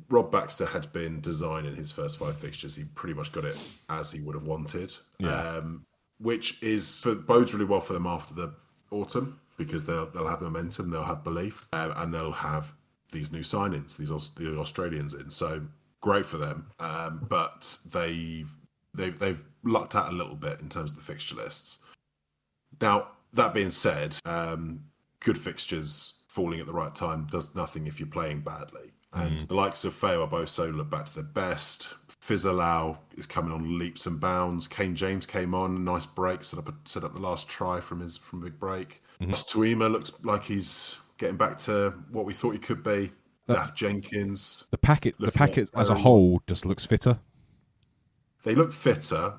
Rob Baxter had been designing his first 5 fixtures, he pretty much got it as he would have wanted. Yeah. Which bodes really well for them after the autumn because they'll have momentum, they'll have belief, and they'll have these new signings, the Australians in. So great for them. But they've lucked out a little bit in terms of the fixture lists. Now, that being said, good fixtures falling at the right time does nothing if you're playing badly. And the likes of Feo Aboso look back to their best. Fizzalau is coming on leaps and bounds. Kane James came on, nice break, set up the last try from big break. Tuima looks like he's getting back to what we thought he could be. Daft Jenkins. The packet as a whole just looks fitter. They look fitter.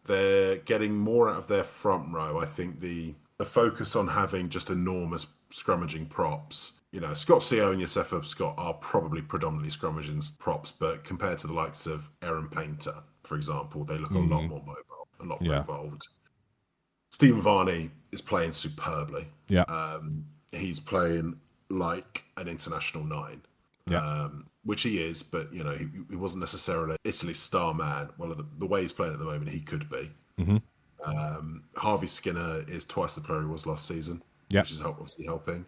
They're getting more out of their front row. I think the focus on having just enormous scrummaging props. Scott Co and Yosefa Scott are probably predominantly scrummaging props, but compared to the likes of Aaron Painter, for example, they look a lot more mobile, a lot more involved. Stephen Varney is playing superbly. Yeah. He's playing like an international 9. Yeah. Which he is, but he wasn't necessarily Italy's star man. Well, the way he's playing at the moment, he could be. Harvey Skinner is twice the player he was last season, which is obviously helping.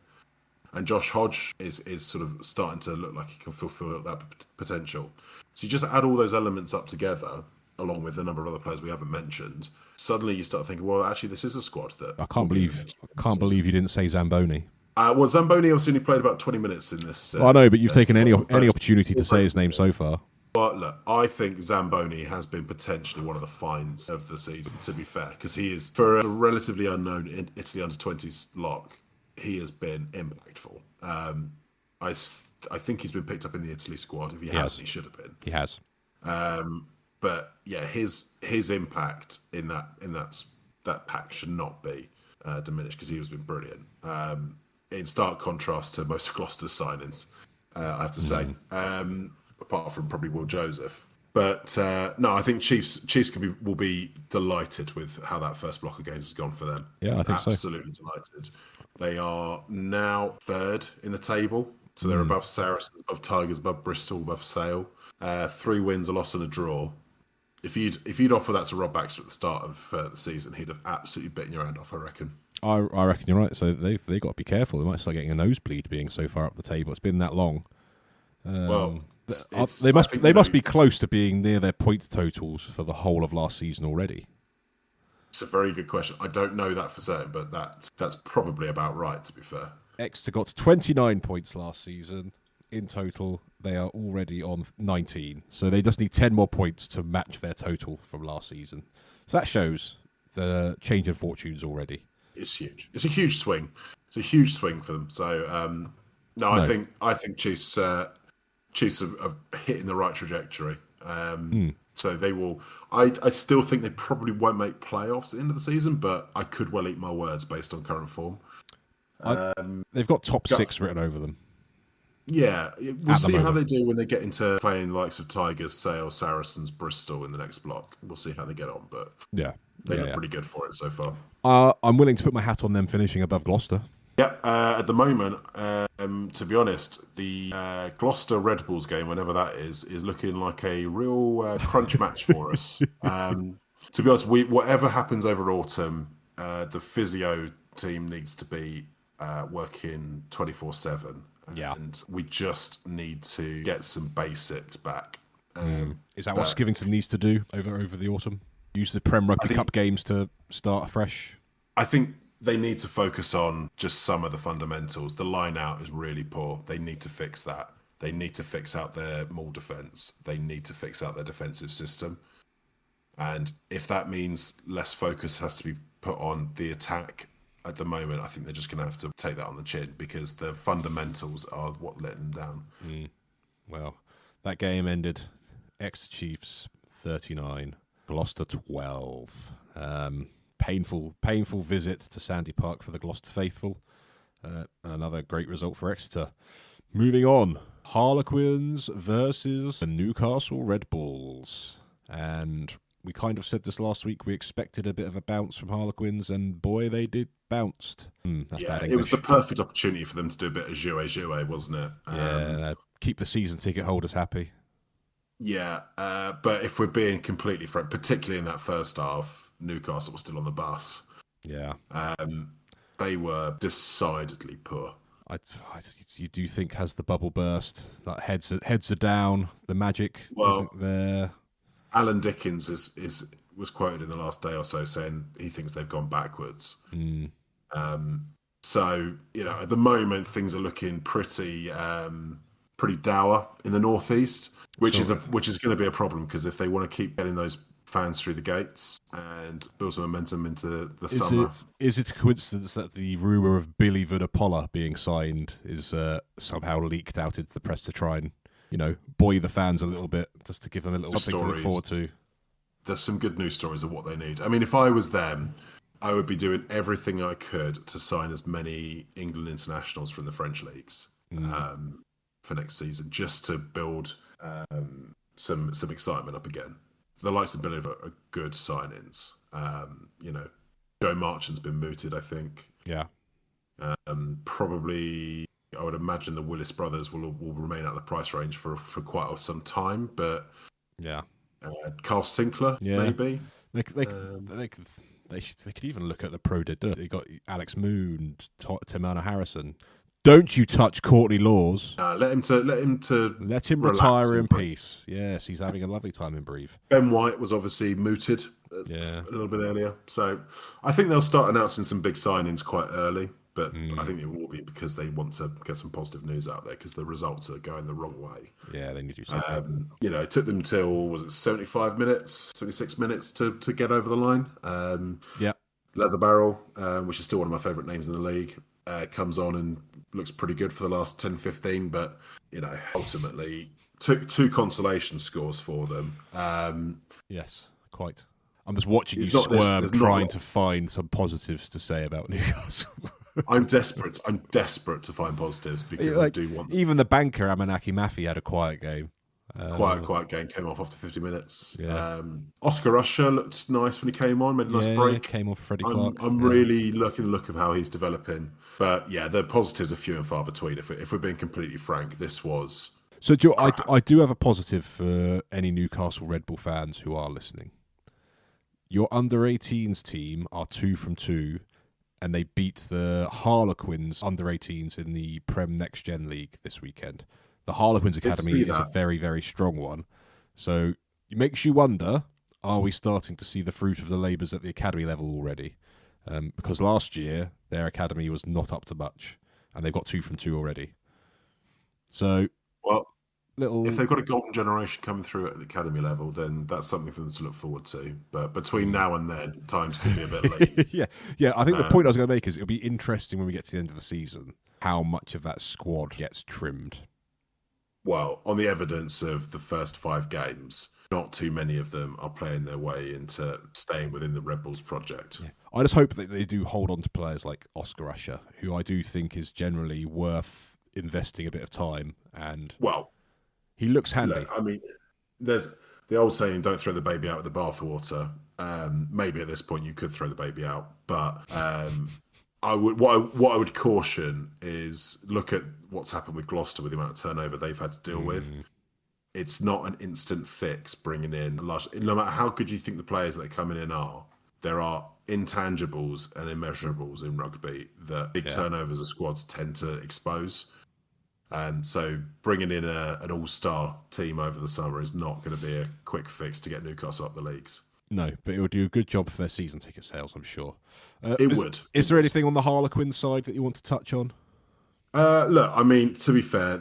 And Josh Hodge is sort of starting to look like he can fulfill that potential. So you just add all those elements up together, along with a number of other players we haven't mentioned. Suddenly you start thinking, well, actually, this is a squad that I can't believe you didn't say Zamboni. Well, Zamboni obviously only played about 20 minutes in this. I know, but you've taken any opportunity to say his name so far. But look, I think Zamboni has been potentially one of the finds of the season, to be fair, because he is, for a relatively unknown Italy under-20s lock, he has been impactful. I think he's been picked up in the Italy squad. If he hasn't, he should have been. He has. But yeah, his impact in that pack should not be diminished because he has been brilliant. In stark contrast to most of Gloucester's signings, I have to say, apart from probably Will Joseph. But no, I think Chiefs will be delighted with how that first block of games has gone for them. Yeah, I think so. Absolutely delighted. They are now third in the table. So they're above Saracens, above Tigers, above Bristol, above Sale. 3 wins, a loss and a draw. If you'd offer that to Rob Baxter at the start of the season, he'd have absolutely bitten your hand off, I reckon. I reckon you're right. So they've got to be careful. They might start getting a nosebleed being so far up the table. It's been that long. They must be close to being near their point totals for the whole of last season already. It's a very good question. I don't know that for certain, but that's probably about right, to be fair. Exeter got 29 points last season. In total, they are already on 19. So they just need 10 more points to match their total from last season. So that shows the change in fortunes already. It's huge. It's a huge swing. It's a huge swing for them. So I think Chiefs are hitting the right trajectory. So they will. I still think they probably won't make playoffs at the end of the season, but I could well eat my words based on current form. They've got top 6 written over them. Yeah, we'll see how they do when they get into playing the likes of Tigers, Sale, Saracens, Bristol in the next block. We'll see how they get on, but they look pretty good for it so far. I'm willing to put my hat on them finishing above Gloucester. Yep, at the moment, to be honest, the Gloucester Red Bulls game, whenever that is looking like a real crunch match for us. To be honest, whatever happens over autumn, the physio team needs to be working 24/7. Yeah. And we just need to get some basics back. Is that what Skivington needs to do over the autumn? Use the Prem Rugby Cup games to start afresh? I think they need to focus on just some of the fundamentals. The line out is really poor. They need to fix that. They need to fix out their maul defence. They need to fix out their defensive system. And if that means less focus has to be put on the attack, at the moment, I think they're just going to have to take that on the chin because the fundamentals are what let them down. Well, that game ended Exeter Chiefs 39, Gloucester 12. Painful visit to Sandy Park for the Gloucester faithful. Another great result for Exeter. Moving on, Harlequins versus the Newcastle Red Bulls. And we kind of said this last week. We expected a bit of a bounce from Harlequins, and boy, they did bounced. It was the perfect opportunity for them to do a bit of jouet, wasn't it? Keep the season ticket holders happy. Yeah, but if we're being completely frank, particularly in that first half, Newcastle was still on the bus. Yeah. They were decidedly poor. You do think has the bubble burst? Like heads are down. The magic isn't there. Alan Dickens was quoted in the last day or so saying he thinks they've gone backwards. So at the moment things are looking pretty dour in the northeast, which is going to be a problem because if they want to keep getting those fans through the gates and build some momentum into the summer. Is it a coincidence that the rumour of Billy Vunipola being signed is somehow leaked out into the press to try and buoy the fans a little bit, just to give them a little something to look forward to? There's some good news stories of what they need. I mean, if I was them, I would be doing everything I could to sign as many England internationals from the French leagues for next season, just to build some excitement up again. The likes of Billy are good signings. Joe Marchant's been mooted, I think. Yeah. Probably, I would imagine the Willis brothers will remain out of the price range for quite some time. But yeah, Carl Sinclair, maybe. They could even look at the Pro de Deux. They got Alex Moon, Timana Harrison, Don't you touch Courtney Laws. Let him Let him relax retire and in breathe. peace. Yes, he's having a lovely time in Brief. Ben White was obviously mooted Yeah. a little bit earlier, so I think they'll start announcing some big signings quite early. But I think it will be because they want to get some positive news out there because the results are going the wrong way. Yeah, they need to do something. It took them till, was it 75 minutes, 76 minutes to get over the line. Yeah. Leather Barrel, which is still one of my favourite names in the league, comes on and looks pretty good for the last 10, 15, but, ultimately took 2 consolation scores for them. Yes, quite. I'm just watching you It's not this- squirm, there's not trying a lot- to find some positives to say about Newcastle. I'm desperate to find positives because I do want Even the banker, Amanaki Mafi, had a quiet game. quiet game came off after 50 minutes. Yeah. Oscar Usher looked nice when he came on, made a nice break. Came off Freddie Clark. I'm really liking the look of how he's developing. But yeah, the positives are few and far between. If we're being completely frank, this was... So I do have a positive for any Newcastle Red Bull fans who are listening. Your under-18s team are 2 from 2, and they beat the Harlequins under-18s in the Prem Next Gen League this weekend. The Harlequins Academy is a very, very strong one. So it makes you wonder, are we starting to see the fruit of the labours at the academy level already? Because last year, their academy was not up to much, and they've got 2 from 2 already. So, if they've got a golden generation coming through at the academy level, then that's something for them to look forward to. But between now and then, times could be a bit late. yeah. I think the point I was going to make is it'll be interesting when we get to the end of the season how much of that squad gets trimmed. Well, on the evidence of the first 5 games, not too many of them are playing their way into staying within the Red Bulls project. Yeah. I just hope that they do hold on to players like Oscar Usher, who I do think is generally worth investing a bit of time. And he looks handy. Look, I mean, there's the old saying, don't throw the baby out with the bathwater. Maybe at this point you could throw the baby out, but what I would caution is look at what's happened with Gloucester with the amount of turnover they've had to deal with. It's not an instant fix bringing in no matter how good you think the players that are coming in are, there are intangibles and immeasurables in rugby that big turnovers of squads tend to expose. And so bringing in an all-star team over the summer is not going to be a quick fix to get Newcastle up the leagues. No, but it would do a good job for their season ticket sales, I'm sure. It would. Is there anything on the Harlequin side that you want to touch on? Look, I mean, to be fair,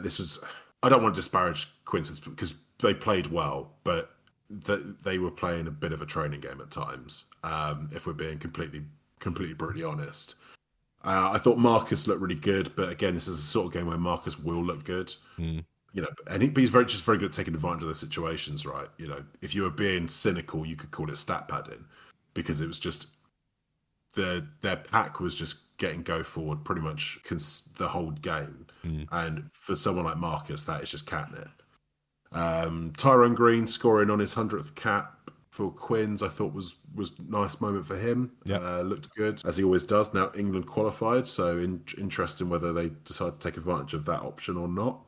I don't want to disparage Quincy because they played well, but they were playing a bit of a training game at times, if we're being completely brutally honest. I thought Marcus looked really good, but again, this is the sort of game where Marcus will look good. And he's very good at taking advantage of those situations, right? If you were being cynical, you could call it stat padding, because it was just their pack was just getting go forward pretty much the whole game. And for someone like Marcus, that is just catnip. Tyrone Green scoring on his 100th cap for Quins, I thought was a nice moment for him. Looked good, as he always does. Now England qualified, so interesting whether they decide to take advantage of that option or not.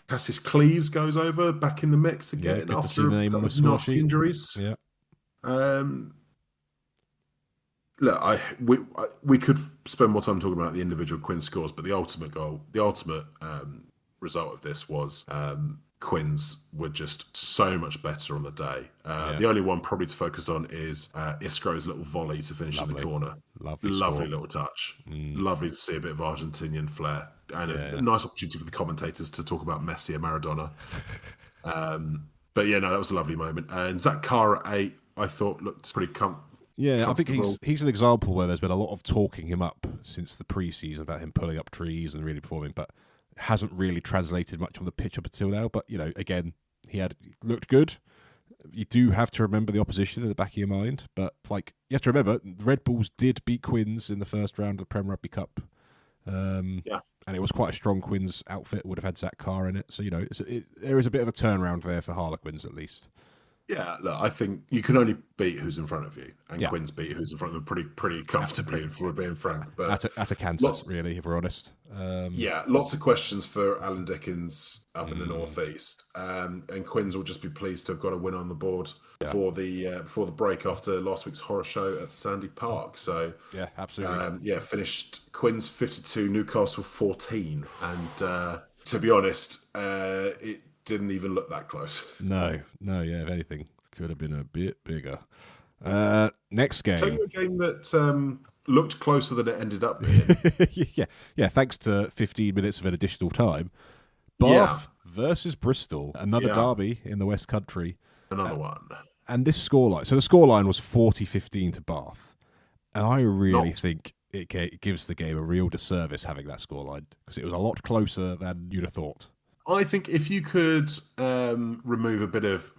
Cassius Cleves goes over back in the mix again after nasty injuries. Look, we could spend more time talking about the individual Quins scores, but the ultimate result of this was Quins were just so much better on the day. The only one probably to focus on is Isgro's little volley to finish in the corner. Lovely little touch. Lovely to see a bit of Argentinian flair. And a nice opportunity for the commentators to talk about Messi and Maradona. But that was a lovely moment. And Zach Carr at 8, I thought looked pretty I think he's an example where there's been a lot of talking him up since the pre-season about him pulling up trees and really performing, but hasn't really translated much on the pitch up until now. But again, he looked good. You do have to remember the opposition in the back of your mind, but you have to remember Red Bulls did beat Quins in the first round of the Prem Rugby Cup. And it was quite a strong Quins outfit. Would have had Zach Carr in it, so there is a bit of a turnaround there for Harlequins at least. Yeah, look, I think you can only beat who's in front of you, and Yeah. Quinn's beat who's in front of them pretty comfortably, if we're being frank. But At a canter, lots, really, if we're honest. yeah, lots of questions for Alan Dickens up in the northeast, and Quinn's will just be pleased to have got a win on the board before the break after last week's horror show at Sandy Park. So Yeah, absolutely. finished Quinn's 52, Newcastle 14, and to be honest, it didn't even look that close. No, yeah, if anything, could have been a bit bigger. Next game. Tell you a game that looked closer than it ended up being. yeah, thanks to 15 minutes of an additional time. Bath versus Bristol, another derby in the West Country. Another one. And this scoreline, so the scoreline was 40-15 to Bath. And I really think it gives the game a real disservice having that scoreline, because it was a lot closer than you'd have thought. I think if you could remove a bit of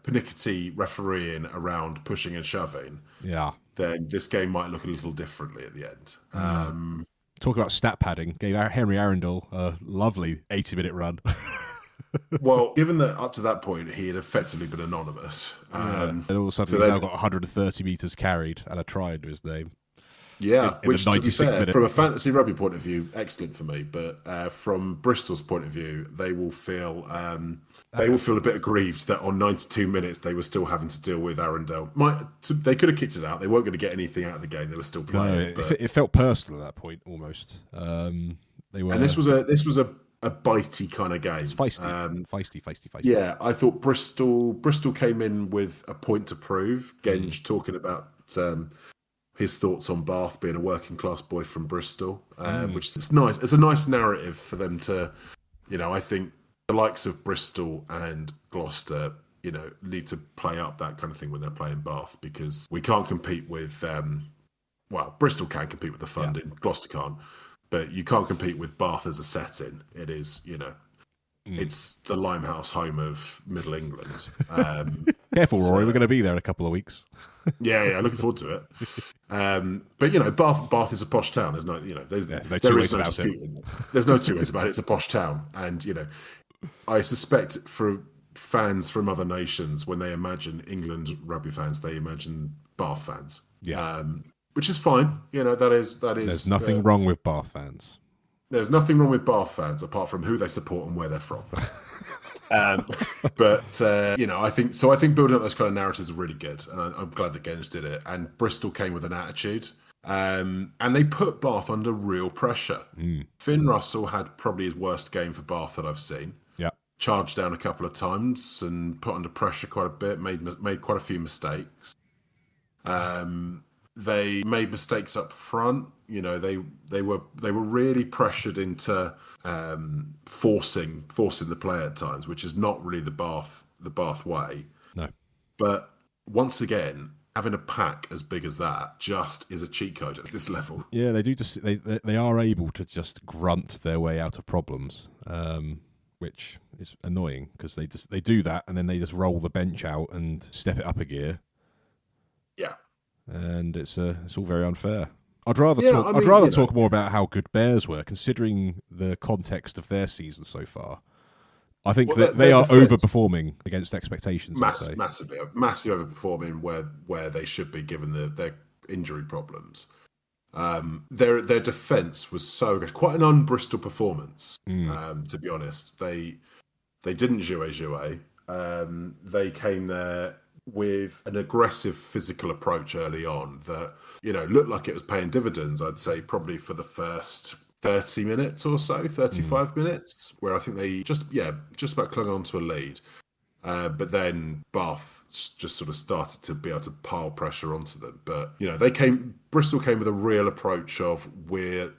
pernickety refereeing around pushing and shoving, then this game might look a little differently at the end. Talk about stat padding. Gave Henry Arundel a lovely 80-minute run. Well, given that up to that point he had effectively been anonymous, and all of a sudden he's now got 130 metres carried and a try under his name. Yeah, which, to be fair, minute. from a fantasy rugby point of view, excellent for me. But from Bristol's point of view, they will feel a bit aggrieved that on 92 minutes they were still having to deal with Arundel. They could have kicked it out. They weren't going to get anything out of the game. They were still playing. No, it felt personal at that point almost. They were, and this was a bitey kind of game. Feisty. Yeah, I thought Bristol came in with a point to prove. Genge talking about his thoughts on Bath being a working class boy from Bristol, which is nice. It's a nice narrative for them to, I think the likes of Bristol and Gloucester, need to play up that kind of thing when they're playing Bath, because we can't compete with, Bristol can compete with the funding, Gloucester can't, but you can't compete with Bath as a setting. It is, it's the Limehouse home of Middle England. Careful, Rory, we're going to be there in a couple of weeks. Yeah, looking forward to it. But Bath is a posh town. There's no, there's no disputing. There's no two ways about it. It's a posh town, and I suspect for fans from other nations, when they imagine England rugby fans, they imagine Bath fans. Yeah, which is fine. That is. There's nothing wrong with Bath fans. There's nothing wrong with Bath fans apart from who they support and where they're from. But I think building up those kind of narratives are really good, and I'm glad that Genge did it. And Bristol came with an attitude, and they put Bath under real pressure. Finn Russell had probably his worst game for Bath that I've seen. Yeah, charged down a couple of times and put under pressure quite a bit. Made quite a few mistakes. They made mistakes up front. They were really pressured into forcing the play at times, which is not really the Bath way. No. But once again, having a pack as big as that just is a cheat code at this level. Yeah, they do. They are able to just grunt their way out of problems, which is annoying because they do that and then they just roll the bench out and step it up a gear. Yeah. And it's all very unfair. I'd rather talk more about how good Bears were, considering the context of their season so far. I think they are overperforming against expectations. Massively overperforming where they should be, given their injury problems. Their defence was so good, quite an un-Bristol performance. To be honest, they didn't jouer. They came there with an aggressive physical approach early on that looked like it was paying dividends. I'd say probably for the first 30 minutes or so, 35 minutes, where I think they just about clung on to a lead. But then Bath just sort of started to be able to pile pressure onto them. But Bristol came with a real approach of we're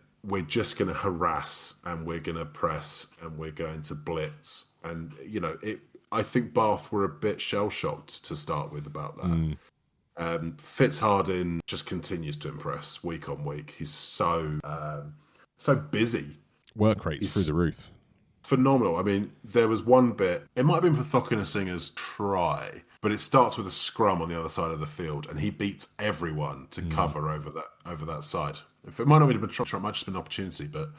just going to harass and we're going to press and we're going to blitz, and I think Bath were a bit shell-shocked to start with about that. Fitzhardin just continues to impress week on week. He's so busy. Work rate's through the roof. Phenomenal. I mean, there was one bit, it might have been for Thokinasinghe's try, but it starts with a scrum on the other side of the field, and he beats everyone to cover over that side. If it might not have been a try, it might have just been an opportunity, but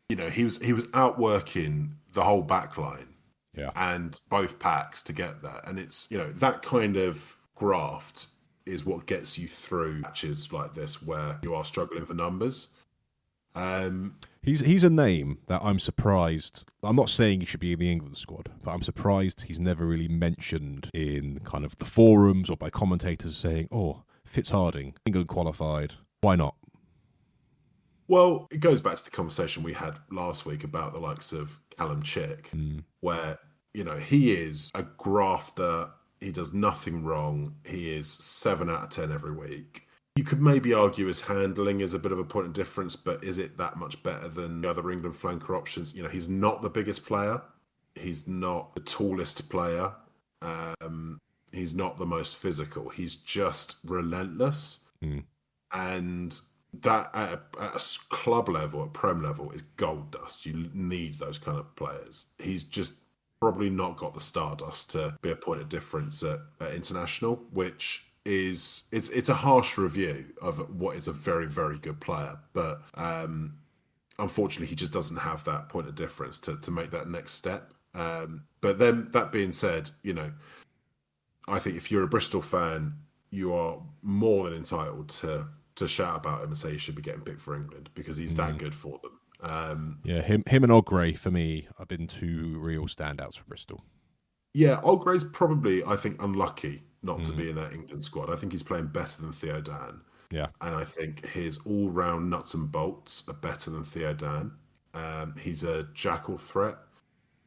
he was outworking the whole back line. Yeah. and both packs to get that. And it's, that kind of graft is what gets you through matches like this where you are struggling for numbers. He's a name that I'm surprised. I'm not saying he should be in the England squad, but I'm surprised he's never really mentioned in kind of the forums or by commentators saying, "Oh, Fitzharding, England qualified. Why not?" Well, it goes back to the conversation we had last week about the likes of Callum Chick, where, he is a grafter. He does nothing wrong. He is 7 out of 10 every week. You could maybe argue his handling is a bit of a point of difference, but is it that much better than the other England flanker options? He's not the biggest player. He's not the tallest player. He's not the most physical. He's just relentless. And that at a club level, at Prem level, is gold dust. You need those kind of players. He's just probably not got the stardust to be a point of difference at international, which is it's a harsh review of what is a very, very good player. But unfortunately, he just doesn't have that point of difference to make that next step. But then that being said, I think if you're a Bristol fan, you are more than entitled to shout about him and say he should be getting picked for England because he's that good for them. Him and Ogray for me have been two real standouts for Bristol. Yeah, Ogray's probably, I think, unlucky not to be in that England squad. I think he's playing better than Theo Dan. Yeah. And I think his all-round nuts and bolts are better than Theo Dan. He's a jackal threat.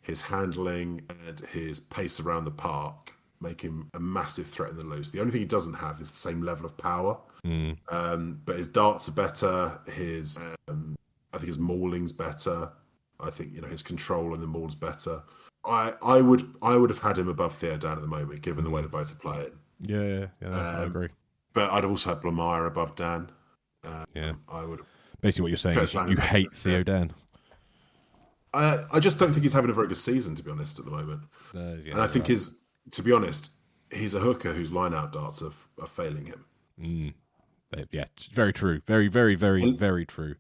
His handling and his pace around the park make him a massive threat in the loose. The only thing he doesn't have is the same level of power. But his darts are better. I think his mauling's better. I think his control on the maul's better. I would have had him above Theo Dan at the moment, given the way they both are playing. Yeah, I agree. But I'd also have Blamire above Dan. I would. Basically, what you're saying is you hate Theo Dan. I just don't think he's having a very good season, to be honest, at the moment. And I think to be honest, he's a hooker whose line-out darts are failing him. Yeah, very true. Very, very, very, very true.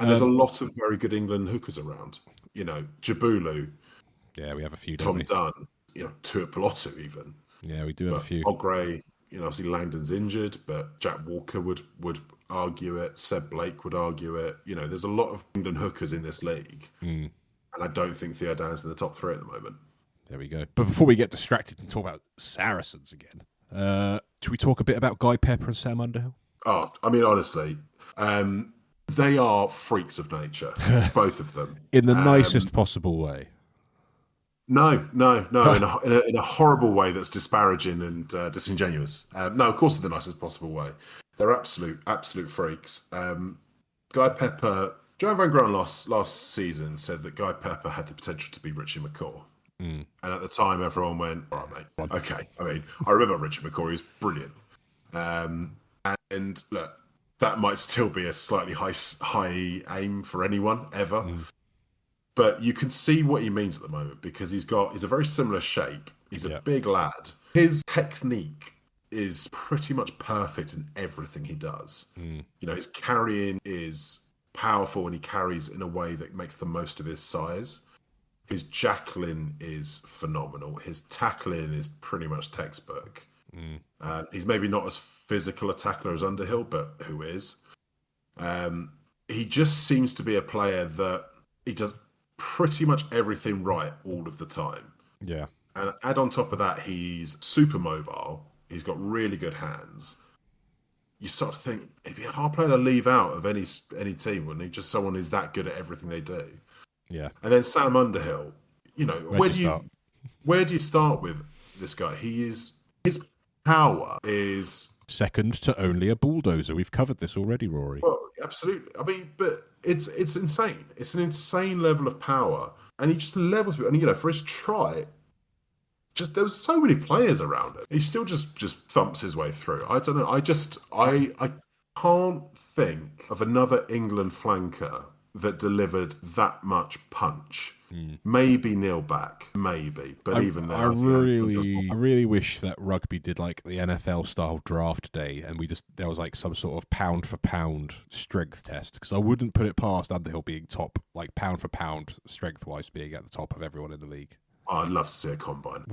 And there's a lot of very good England hookers around. Jabulu. Yeah, we have a few. Tom Dunn. Tuipulotu even. Yeah, we do have a few. Ogray. Obviously Langdon's injured, but Jack Walker would argue it. Seb Blake would argue it. There's a lot of England hookers in this league, and I don't think Theo Dan's in the top 3 at the moment. There we go. But before we get distracted and talk about Saracens again, should we talk a bit about Guy Pepper and Sam Underhill? Oh, I mean, honestly, they are freaks of nature, both of them. In the nicest possible way. No, in a horrible way that's disparaging and disingenuous. No, of course, in the nicest possible way. They're absolute freaks. Guy Pepper, Joe Van Grant last season said that Guy Pepper had the potential to be Richie McCaw. And at the time, everyone went, all right, mate. Okay. I mean, I remember Richie McCaw, he was brilliant. And look, that might still be a slightly high aim for anyone ever. But you can see what he means at the moment because he's a very similar shape. He's a big lad. His technique is pretty much perfect in everything he does. His carrying is powerful and he carries in a way that makes the most of his size. His jackling is phenomenal. His tackling is pretty much textbook. He's maybe not as physical a tackler as Underhill, but who is? He just seems to be a player that he does pretty much everything right all of the time. Yeah. And add on top of that, he's super mobile. He's got really good hands. You start to think, it'd be a hard player to leave out of any team, wouldn't he? Just someone who's that good at everything they do. Yeah. And then Sam Underhill, where do you start with this guy? His power is second to only a bulldozer. We've covered this already, Rory. Well, absolutely. I mean, but it's insane. It's an insane level of power, and he just levels it. And for his try, there was so many players around him. He still just thumps his way through. I don't know. I can't think of another England flanker that delivered that much punch. Maybe Neil Back, but even then, I really wish that rugby did like the NFL style draft day, and there was like some sort of pound for pound strength test, because I wouldn't put it past Underhill being top, like pound for pound strength wise, being at the top of everyone in the league. I'd love to see a combine.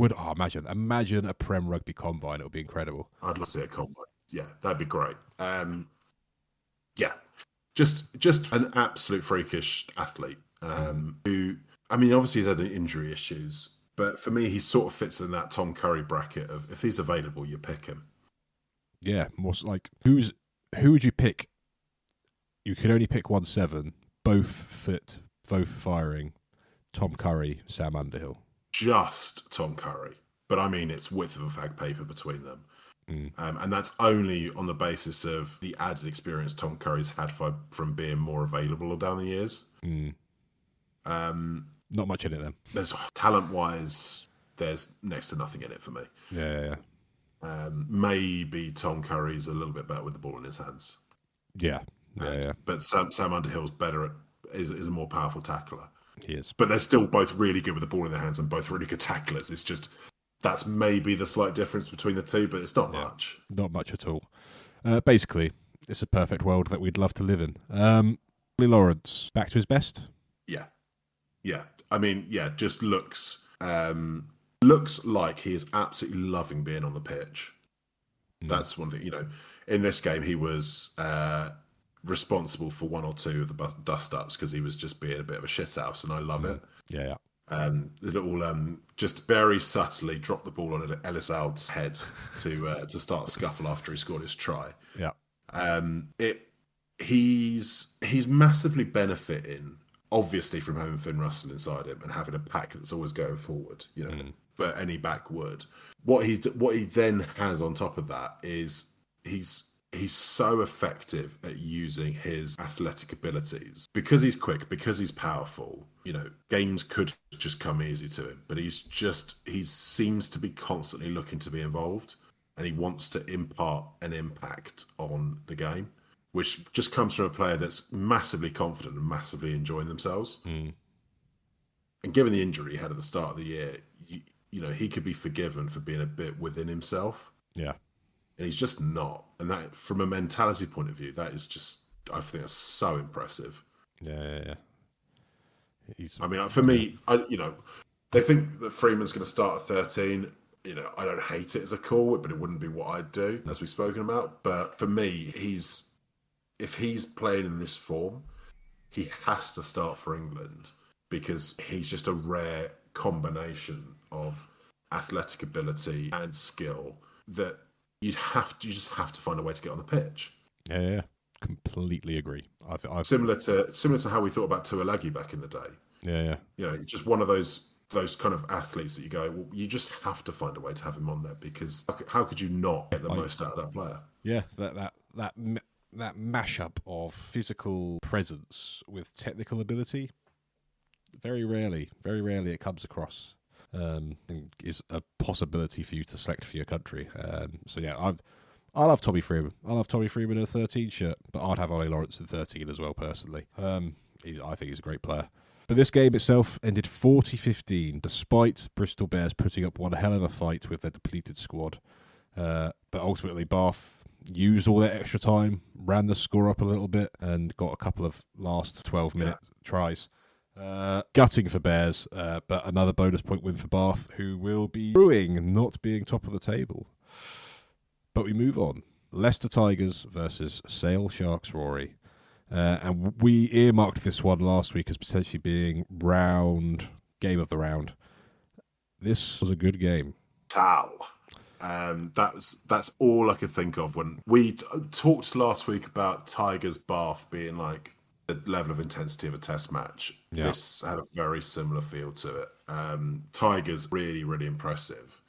Imagine a Prem Rugby combine. It would be incredible. I'd love to see a combine. Yeah, that'd be great. Yeah, just an absolute freakish athlete who, I mean, obviously he's had injury issues, but for me, he sort of fits in that Tom Curry bracket of if he's available, you pick him. Yeah, more like who would you pick? You could only pick 1-7, both fit, both firing. Tom Curry, Sam Underhill. Just Tom Curry, but I mean it's width of a fag paper between them. And that's only on the basis of the added experience Tom Curry's had from being more available down the years. Not much in it then. There's talent-wise, there's next to nothing in it for me. Yeah. Maybe Tom Curry's a little bit better with the ball in his hands. Yeah. But Sam Underhill's better is a more powerful tackler. He is. But they're still both really good with the ball in their hands and both really good tacklers. It's just that's maybe the slight difference between the two, but it's not much. Not much at all. Basically, it's a perfect world that we'd love to live in. Lawrence, back to his best? Yeah. I mean, just looks like he is absolutely loving being on the pitch. That's one thing, in this game he was responsible for one or two of the dust-ups because he was just being a bit of a shithouse, and I love it. Yeah. The little, just very subtly drop the ball on Ellis Ald's head to start a scuffle after he scored his try. Yeah. He's massively benefiting, obviously, from having Finn Russell inside him and having a pack that's always going forward, but any back would. What he then has on top of that is he's so effective at using his athletic abilities because he's quick, because he's powerful. Games could just come easy to him, but he seems to be constantly looking to be involved, and he wants to impart an impact on the game, which just comes from a player that's massively confident and massively enjoying themselves. And given the injury he had at the start of the year, he could be forgiven for being a bit within himself. Yeah. And he's just not. And that, from a mentality point of view, that is just, I think that's so impressive. Yeah. For me, they think that Freeman's going to start at 13. I don't hate it as a call, but it wouldn't be what I'd do, as we've spoken about. But for me, if he's playing in this form, he has to start for England because he's just a rare combination of athletic ability and skill that you just have to find a way to get on the pitch. Yeah. Completely agree. Similar to how we thought about Tuilagi back in the day. Yeah. Just one of those kind of athletes that you go, well, you just have to find a way to have him on there because how could you not get the most out of that player? Yeah, that mashup of physical presence with technical ability. Very rarely it comes across. Is a possibility for you to select for your country. I love Tommy Freeman. I love Tommy Freeman in a 13 shirt, but I'd have Ollie Lawrence in 13 as well, personally. I think he's a great player. But this game itself ended 40-15, despite Bristol Bears putting up one hell of a fight with their depleted squad. But ultimately, Bath used all that extra time, ran the score up a little bit, and got a couple of last 12-minute tries. Gutting for Bears, but another bonus point win for Bath, who will be brewing not being top of the table. But we move on. Leicester Tigers versus Sale Sharks Rory. And we earmarked this one last week as potentially being game of the round. This was a good game. That's all I could think of when we talked last week about Tigers Bath being like the level of intensity of a test match. Yeah. This had a very similar feel to it. Tigers really, really impressive.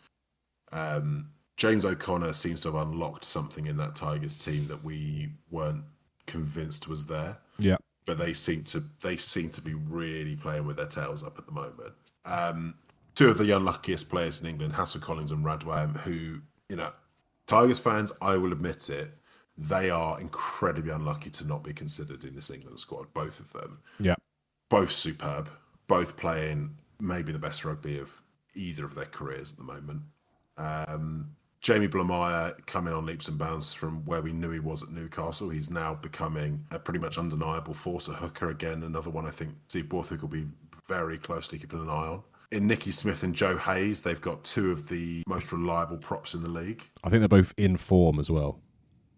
James O'Connor seems to have unlocked something in that Tigers team that we weren't convinced was there. Yeah. But they seem to be really playing with their tails up at the moment. Two of the unluckiest players in England, Hassel Collins and Radwan, who, Tigers fans, I will admit it, they are incredibly unlucky to not be considered in this England squad, both of them. Yeah. Both superb, both playing maybe the best rugby of either of their careers at the moment. Jamie Blamire coming on leaps and bounds from where we knew he was at Newcastle. He's now becoming a pretty much undeniable force, a hooker again, another one I think Steve Borthwick will be very closely keeping an eye on. in Nicky Smith and Joe Hayes, they've got two of the most reliable props in the league. I think they're both in form as well.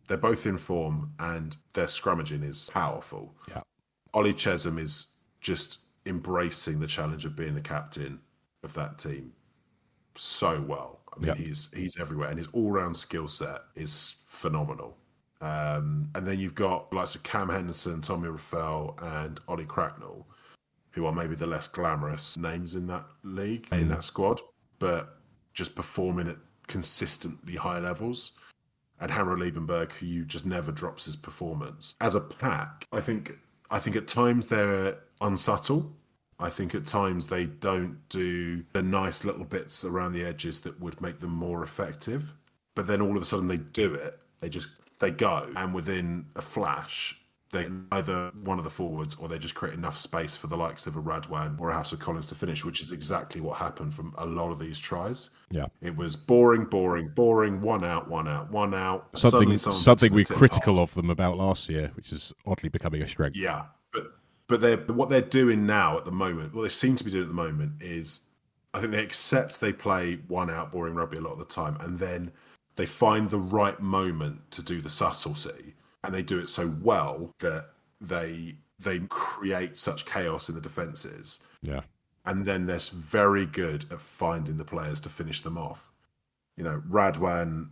They're both in form, and their scrummaging is powerful. Yeah. Ollie Chesham is just embracing the challenge of being the captain of that team so well. I mean, he's everywhere, and his all-round skill set is phenomenal. And then you've got likes of Cam Henderson, Tommy Raffel, and Ollie Cracknell, who are maybe the less glamorous names in that league, in that squad, but just performing at consistently high levels. And Hammer Liebenberg, who you just never drops his performance. As a pack, I think at times they're unsubtle. I think at times they don't do the nice little bits around the edges that would make them more effective. But then all of a sudden they do it. They go, and within a flash, they either one of the forwards or they just create enough space for the likes of a Radwan or a House of Collins to finish, which is exactly what happened from a lot of these tries. Yeah. It was boring, one out. Something we're critical of them about last year, which is oddly becoming a strength. Yeah. But what they're doing now at the moment, what they seem to be doing at the moment is, I think they accept they play one out boring rugby a lot of the time, and then they find the right moment to do the subtlety, and they do it so well that they create such chaos in the defences. Yeah. And then they're very good at finding the players to finish them off. You know, Radwan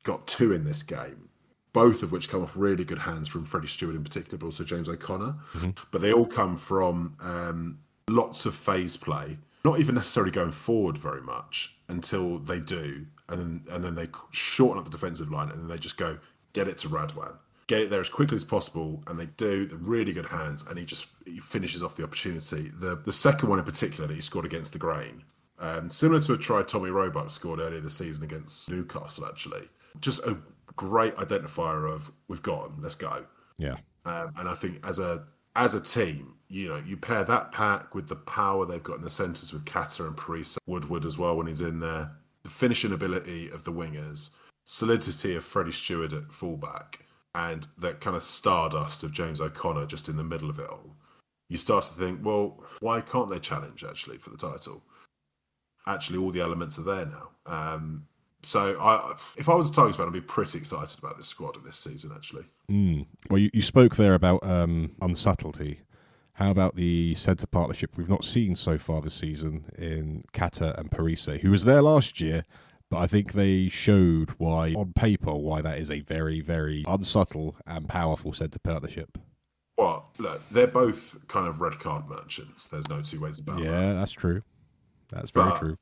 got 2 in this game, both of which come off really good hands from Freddie Stewart in particular, but also James O'Connor. Mm-hmm. But they all come from lots of phase play, not even necessarily going forward very much until they do. And then they shorten up the defensive line, and then they just go, get it to Radwan. Get it there as quickly as possible, and they do. They're really good hands, and he finishes off the opportunity. The second one in particular that he scored against the Grain, similar to a try Tommy Roebuck scored earlier this season against Newcastle, actually. Just a great identifier of, we've got him, let's go. Yeah. And I think as a team, you pair that pack with the power they've got in the centres with Catter and Parisa, Woodward as well when he's in there, the finishing ability of the wingers, solidity of Freddie Stewart at fullback, and that kind of stardust of James O'Connor just in the middle of it all. You start to think, well, why can't they challenge actually for the title? Actually, all the elements are there now. So if I was a Tigers fan, I'd be pretty excited about this squad in this season, actually. Well, you spoke there about unsubtlety. How about the centre partnership we've not seen so far this season in Kata and Parise, who was there last year, but I think they showed why, on paper, why that is a very, very unsubtle and powerful centre partnership. Well, look, they're both kind of red card merchants. There's no two ways about that. Yeah, that's true. That's very true.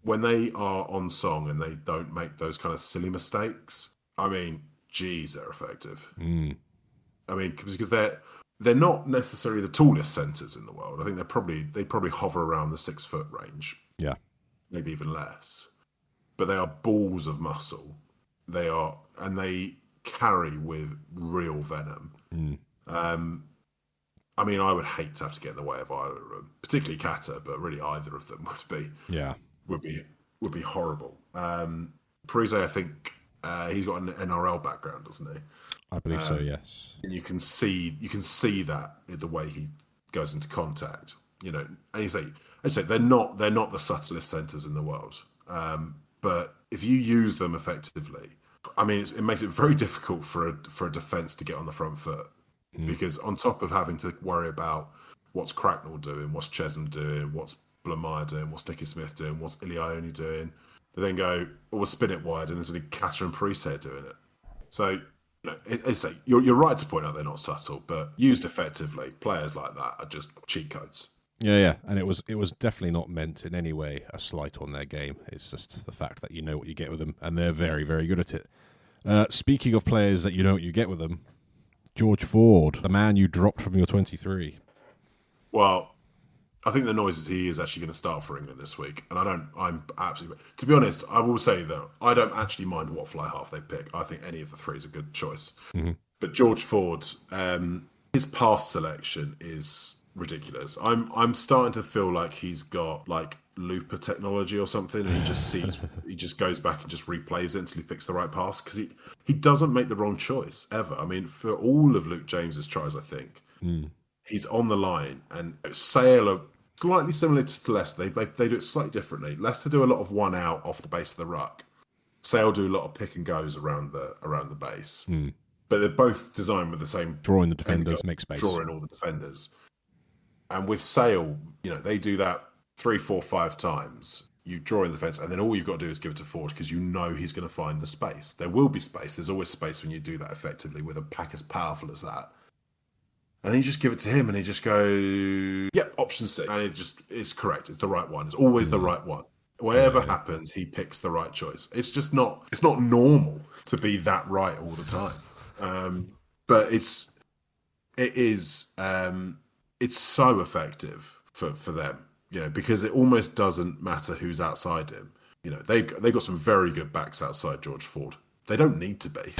When they are on song and they don't make those kind of silly mistakes, I mean, geez, they're effective. I mean, because they're not necessarily the tallest centres in the world. I think they probably hover around the 6 foot range. Yeah, maybe even less. But they are balls of muscle. They carry with real venom. I mean, I would hate to have to get in the way of either of them, particularly Kata, but really either of them would be horrible. Parise, I think he's got an NRL background, doesn't he? I believe so. Yes. And you can see that in the way he goes into contact. And you say they're not the subtlest centres in the world. But if you use them effectively, I mean, it makes it very difficult for a defence to get on the front foot. Because on top of having to worry about what's Cracknell doing, what's Chesham doing, what's Blamire doing, what's Nicky Smith doing, what's Ilione doing, they then go, we'll spin it wide, and there's only Catter and Parise doing it. So, you're right to point out they're not subtle, but used effectively, players like that are just cheat codes. Yeah, and it was definitely not meant in any way a slight on their game. It's just the fact that you know what you get with them, and they're very, very good at it. Speaking of players that you know what you get with them, George Ford, the man you dropped from your 23. Well, I think the noise is he is actually going to start for England this week, and I'm absolutely. To be honest, I will say though, I don't actually mind what fly half they pick. I think any of the three is a good choice. Mm-hmm. But George Ford, his pass selection is ridiculous. I'm starting to feel like he's got like Looper technology or something, and he just goes back and just replays it until he picks the right pass, because he doesn't make the wrong choice ever. I mean, for all of Luke James's tries, I think he's on the line, and Sale slightly similar to Leicester. They do it slightly differently. Leicester do a lot of one out off the base of the ruck. Sale do a lot of pick and goes around the base. But they're both designed with the same drawing the defenders, make space, drawing all the defenders. And with Sale, they do that 3, 4, 5 times. You draw in the defence, and then all you've got to do is give it to forward because you know he's going to find the space. There will be space. There's always space when you do that effectively with a pack as powerful as that. And then you just give it to him, and he just goes, "Yep, option 6," and it's correct. It's the right one. It's always the right one. Whatever happens, he picks the right choice. It's just not. It's not normal to be that right all the time. But it's so effective for them. Because it almost doesn't matter who's outside him. They got some very good backs outside George Ford. They don't need to be.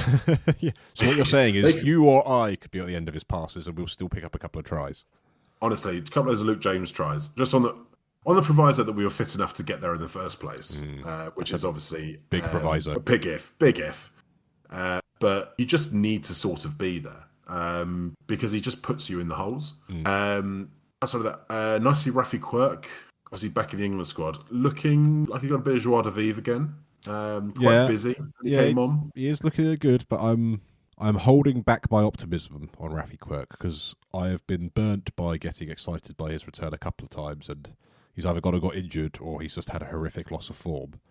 Yeah. So what you're saying is you or I could be at the end of his passes and we'll still pick up a couple of tries. Honestly, a couple of those Luke James tries, just on the proviso that we were fit enough to get there in the first place, which is obviously big proviso, a big if. But you just need to sort of be there because he just puts you in the holes. Outside of that, nicely Rafi Quirk, obviously back in the England squad, looking like he got a bit of joie de vivre again. Quite busy. He came on. He is looking good, but I'm holding back my optimism on Rafi Quirk because I have been burnt by getting excited by his return a couple of times, and he's either got injured or he's just had a horrific loss of form.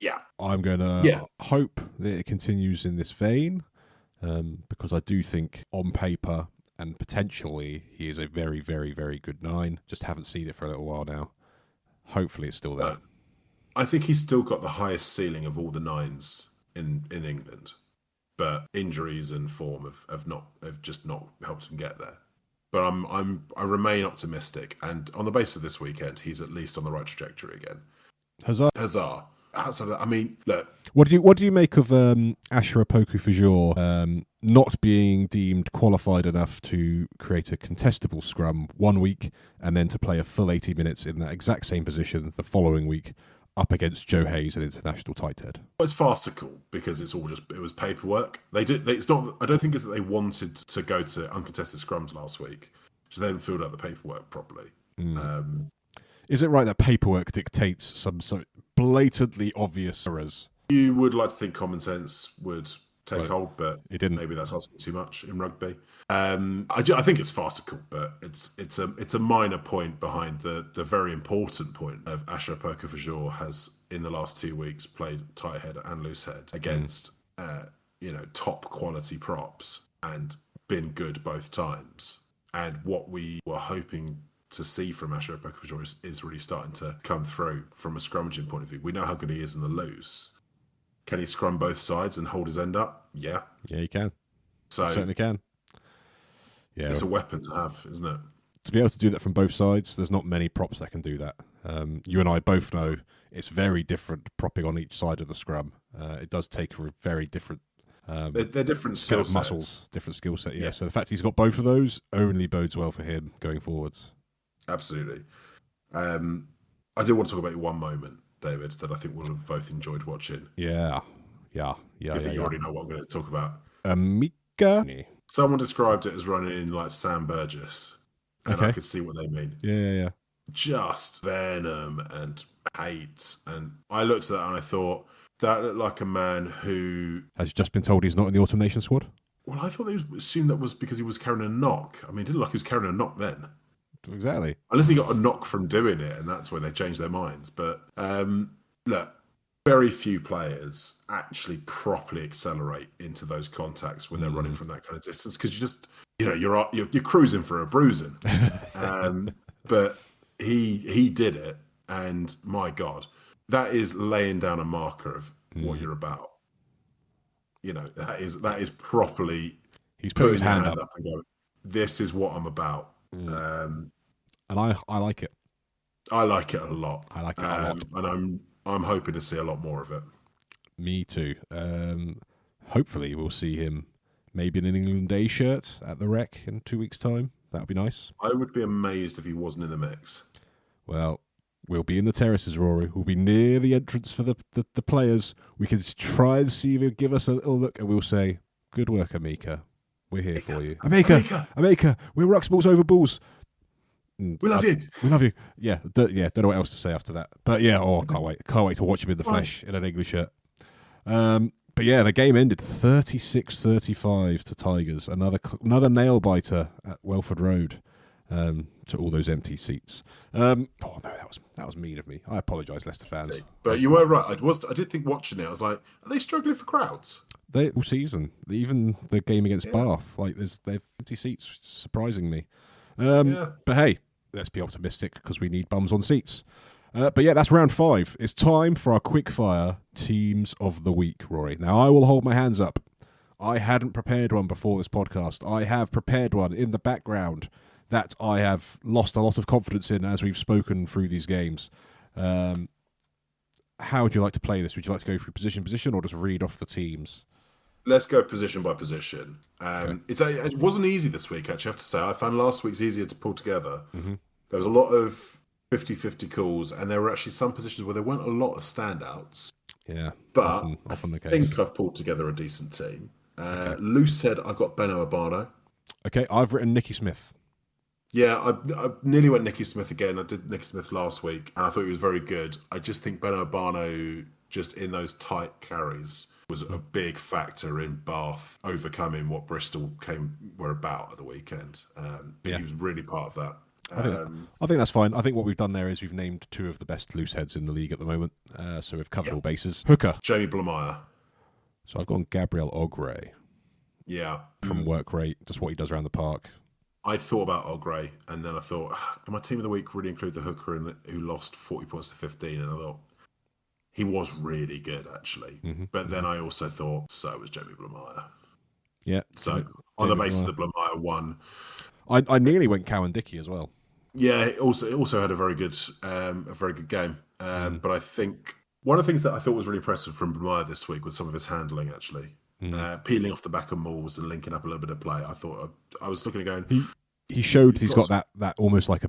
Yeah, I'm going to hope that it continues in this vein because I do think on paper. And potentially, he is a very, very, very good 9. Just haven't seen it for a little while now. Hopefully, it's still there. I think he's still got the highest ceiling of all the 9s in England, but injuries and form have just not helped him get there. But I remain optimistic, and on the basis of this weekend, he's at least on the right trajectory again. Huzzah! Outside of that, I mean, look. What do you make of Asher Opoku-Fajor not being deemed qualified enough to create a contestable scrum one week and then to play a full 80 minutes in that exact same position the following week up against Joe Hayes, an international tight head? It's farcical because it was paperwork. It's not. I don't think it's that they wanted to go to uncontested scrums last week, just they didn't fill out the paperwork properly. Is it right that paperwork dictates some blatantly obvious errors? You would like to think common sense would take hold, but it didn't. Maybe that's asking too much in rugby. I think it's farcical, but it's a minor point behind the very important point of Asher Opoku-Fajor has in the last 2 weeks played tight head and loose head against top quality props and been good both times. And what we were hoping to see from Asher Opoku-Fajor is really starting to come through from a scrummaging point of view. We know how good he is in the loose. Can he scrum both sides and hold his end up? Yeah. Yeah, he can. So he certainly can. Yeah. It's a weapon to have, isn't it? To be able to do that from both sides, there's not many props that can do that. You and I both know it's very different propping on each side of the scrum. It does take a very different... they're different skill sets. Muscles, different skill set, yeah. So the fact he's got both of those only bodes well for him going forwards. Absolutely. I do want to talk about one moment, David, that I think we'll have both enjoyed watching. Yeah. You already know what I'm going to talk about. Mika. Someone described it as running in like Sam Burgess, and I could see what they mean. Yeah. Just venom and hate, and I looked at that and I thought that looked like a man who has just been told he's not in the Autumn Nation squad. Well, I thought they assumed that was because he was carrying a knock. I mean, it didn't look like he was carrying a knock then. Exactly. Unless he got a knock from doing it, and that's where they changed their minds. But look, very few players actually properly accelerate into those contacts when they're running from that kind of distance because you're cruising for a bruising. But he did it, and my God, that is laying down a marker of what you're about. That is properly. He's putting his hand up and going, "This is what I'm about." And I like it. I like it a lot. I like it a lot. And I'm hoping to see a lot more of it. Me too. Hopefully we'll see him maybe in an England A shirt at the Rec in 2 weeks' time. That would be nice. I would be amazed if he wasn't in the mix. Well, we'll be in the terraces, Rory. We'll be near the entrance for the players. We can try and see if he'll give us a little look and we'll say, good work, Amika. We're here for you. Amika, we're Ruck Sports over Bulls. We love you. We love you. Yeah, don't know what else to say after that. But yeah, I can't wait. Can't wait to watch him in the flesh in an English shirt. But yeah, the game ended 36-35 to Tigers. Another nail biter at Welford Road. To all those empty seats. No, that was mean of me. I apologise, Leicester fans. But you were right. I did think watching it, I was like, are they struggling for crowds? They all season, even the game against Bath, like they've empty seats, surprising me. But hey, let's be optimistic because we need bums on seats. But yeah, that's round 5. It's time for our quickfire teams of the week, Rory. Now I will hold my hands up. I hadn't prepared one before this podcast. I have prepared one in the background that I have lost a lot of confidence in as we've spoken through these games. How would you like to play this? Would you like to go through position, or just read off the teams? Let's go position by position. It wasn't easy this week, actually, I have to say. I found last week's easier to pull together. Mm-hmm. There was a lot of 50-50 calls, and there were actually some positions where there weren't a lot of standouts. Yeah, but often the case. I think I've pulled together a decent team. Loose head, I've got Beno Urbano. Okay, I've written Nicky Smith. Yeah, I nearly went Nicky Smith again. I did Nicky Smith last week, and I thought he was very good. I just think Beno Urbano, just in those tight carries, was a big factor in Bath overcoming what Bristol were about at the weekend. He was really part of that. I think that's fine. I think what we've done there is we've named 2 of the best loose heads in the league at the moment. So we've covered all bases. Hooker. Jamie Blamire. So I've gone Gabriel Ogre. Yeah. From work rate, just what he does around the park. I thought about Ogre, and then I thought, can my team of the week really include the hooker who lost 40 points to 15? And I thought, he was really good, actually. Mm-hmm. But then I also thought, so was Jamie Blamire. Yeah. So on the basis that Blamire won. I nearly went Cowan Dickey as well. Yeah, it also had a very good game. But I think one of the things that I thought was really impressive from Blamire this week was some of his handling, actually. Peeling off the back of mauls and linking up a little bit of play. I thought I was looking at going. He showed he's got that almost like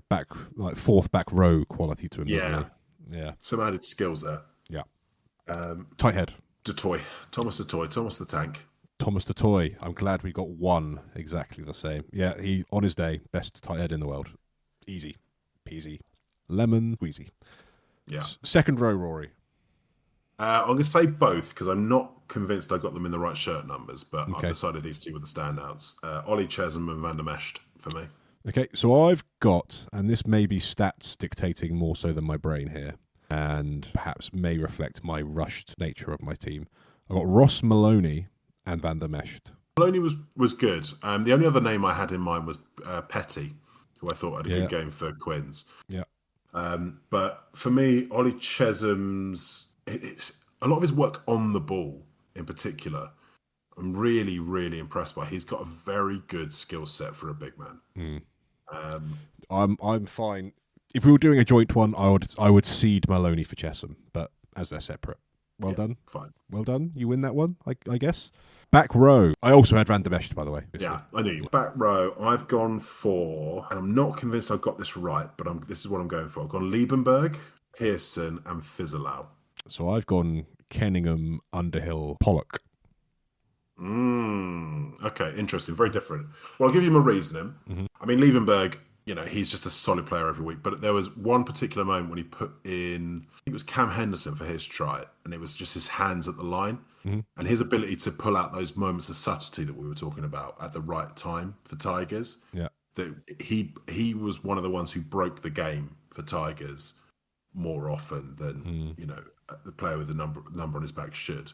fourth back row quality to him. Yeah. Some added skills there. Yeah. Tight head. Thomas the Tank. Thomas the Toy. I'm glad we got one exactly the same. Yeah, he on his day best tight head in the world. Easy peasy, lemon squeezy. Yeah. Second row, Rory. I'm going to say both because I'm not convinced I got them in the right shirt numbers, but I've decided these 2 were the standouts. Ollie Chesham and Van der Mesht for me. Okay, so I've got, and this may be stats dictating more so than my brain here, and perhaps may reflect my rushed nature of my team. I've got Ross Maloney and Van der Mesht. Maloney was good. The only other name I had in mind was Petty, who I thought had a good game for Quins. Yeah. But for me, Ollie Chesham's... It's a lot of his work on the ball in particular. I'm really, really impressed by. He's got a very good skill set for a big man. I'm fine. If we were doing a joint one, I would cede Maloney for Chesham, but as they're separate. Well done. Fine. Well done. You win that one, I guess. Back row. I also had Van der Mesht, by the way. Yeah, I knew. Back row, I've gone for, and I'm not convinced I've got this right, but this is what I'm going for. I've gone Liebenberg, Pearson, and Fizzalau. So I've gone Kenningham, Underhill, Pollock. Okay, interesting. Very different. Well, I'll give you my reasoning. Mm-hmm. I mean, Liebenberg, he's just a solid player every week. But there was one particular moment when he put in, I think it was Cam Henderson for his try, and it was just his hands at the line. Mm-hmm. And his ability to pull out those moments of subtlety that we were talking about at the right time for Tigers. Yeah. That he was one of the ones who broke the game for Tigers more often than the player with the number on his back should.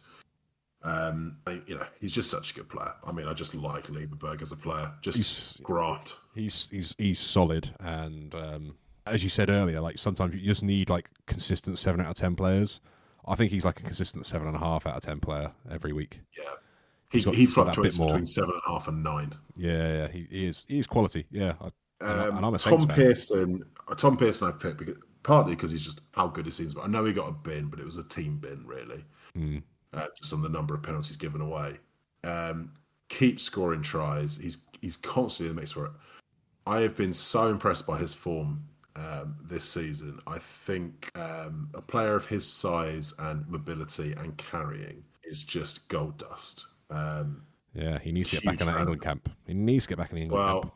He's just such a good player. I mean, I just like Liebenberg as a player. Just graft. He's solid, and as you said earlier, like sometimes you just need like consistent 7 out of 10 players. I think he's like a consistent 7.5 out of 10 player every week. Yeah, he fluctuates between 7.5 and 9. Yeah, he is quality. Yeah, and I'm a Tom Pearson. Tom Pearson I've picked partly because he's just how good he seems. But I know he got a bin, but it was a team bin really. Just on the number of penalties given away. Keeps scoring tries. He's constantly in the mix for it. I have been so impressed by his form this season. I think a player of his size and mobility and carrying is just gold dust. He needs to get back in that England camp. He needs to get back in the England camp.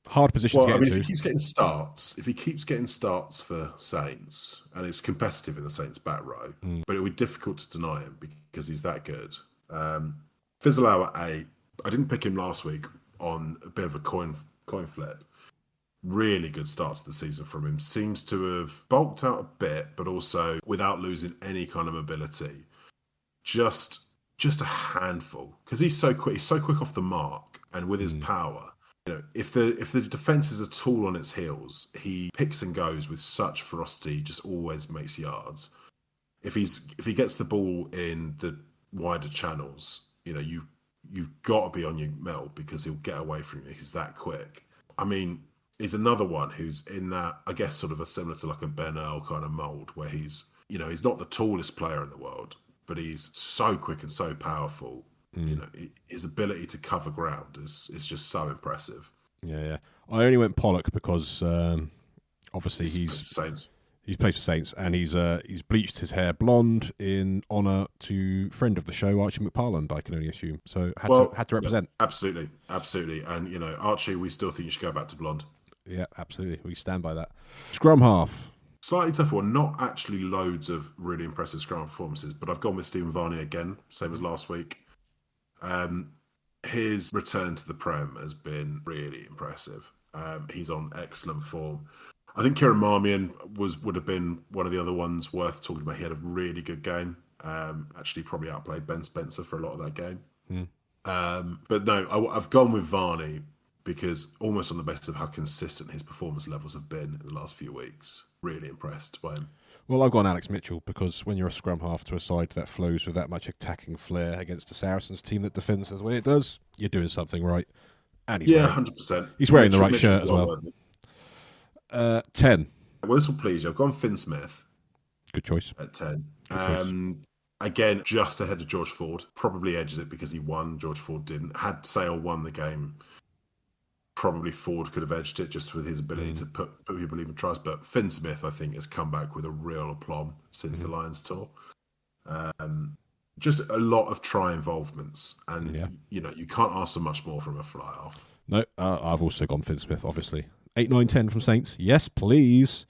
Hard position Well, to I get mean, into. if he keeps getting starts for Saints, and it's competitive in the Saints back row, but it would be difficult to deny him because he's that good. Fizzle at 8. I didn't pick him last week on a bit of a coin flip. Really good start to the season from him. Seems to have bulked out a bit, but also without losing any kind of mobility. Just a handful because he's so quick. He's so quick off the mark, and with his power, if the defense is at all on its heels, he picks and goes with such ferocity. Just always makes yards. If he gets the ball in the wider channels, you've got to be on your mettle because he'll get away from you. He's that quick. I mean, he's another one who's in that, I guess, sort of a similar to like a Ben Earl kind of mold where he's not the tallest player in the world, but he's so quick and so powerful. His ability to cover ground is just so impressive. Yeah. I only went Pollock because obviously he plays for Saints, and he's bleached his hair blonde in honour to friend of the show Archie McParland. I can only assume, so had to represent. Yeah, absolutely, and Archie, we still think you should go back to blonde. Yeah, absolutely, we stand by that. Scrum half. Slightly tougher one. Not actually loads of really impressive scrum performances, but I've gone with Stephen Varney again, same as last week. His return to the Prem has been really impressive. He's on excellent form. I think Kieran Marmion would have been one of the other ones worth talking about. He had a really good game. Actually, probably outplayed Ben Spencer for a lot of that game. But no, I've gone with Varney because almost on the basis of how consistent his performance levels have been in the last few weeks. Really impressed by him. Well, I've gone Alex Mitchell because when you're a scrum half to a side that flows with that much attacking flair against a Saracens team that defends the way it does, you're doing something right. And he's 100%. He's wearing the right shirt as well. 10. Well, this will please you. I've gone Finn Smith. Good choice. At 10. Again, just ahead of George Ford. Probably edges it because he won. George Ford didn't. Had Sale won the game, probably Ford could have edged it just with his ability to put people even tries. But Finn Smith, I think, has come back with a real aplomb since the Lions tour. Just a lot of try involvements, and you can't ask for much more from a fly off. No, I've also gone Finn Smith, obviously. 8, 9, 10 from Saints. Yes, please.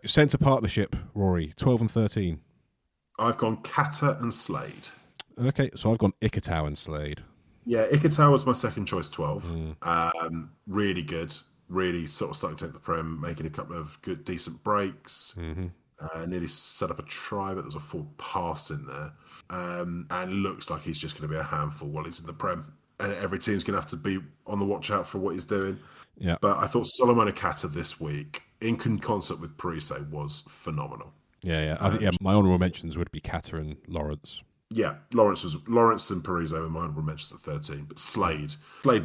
Centre partnership, Rory. 12 and 13. I've gone Catter and Slade. Okay, so I've gone Ikitau and Slade. Yeah, Ikitau was my second choice, 12. Really good. Really sort of starting to take the Prem, making a couple of good, decent breaks. Nearly set up a try, but there's a full pass in there. And looks like he's just going to be a handful while he's in the Prem. And every team's going to have to be on the watch out for what he's doing. Yeah. But I thought Solomon Akata this week, in concert with Parise, was phenomenal. Yeah. I think, my honourable mentions would be Catter and Lawrence. Yeah, Lawrence and Parise were my honourable mentions at 13. But Slade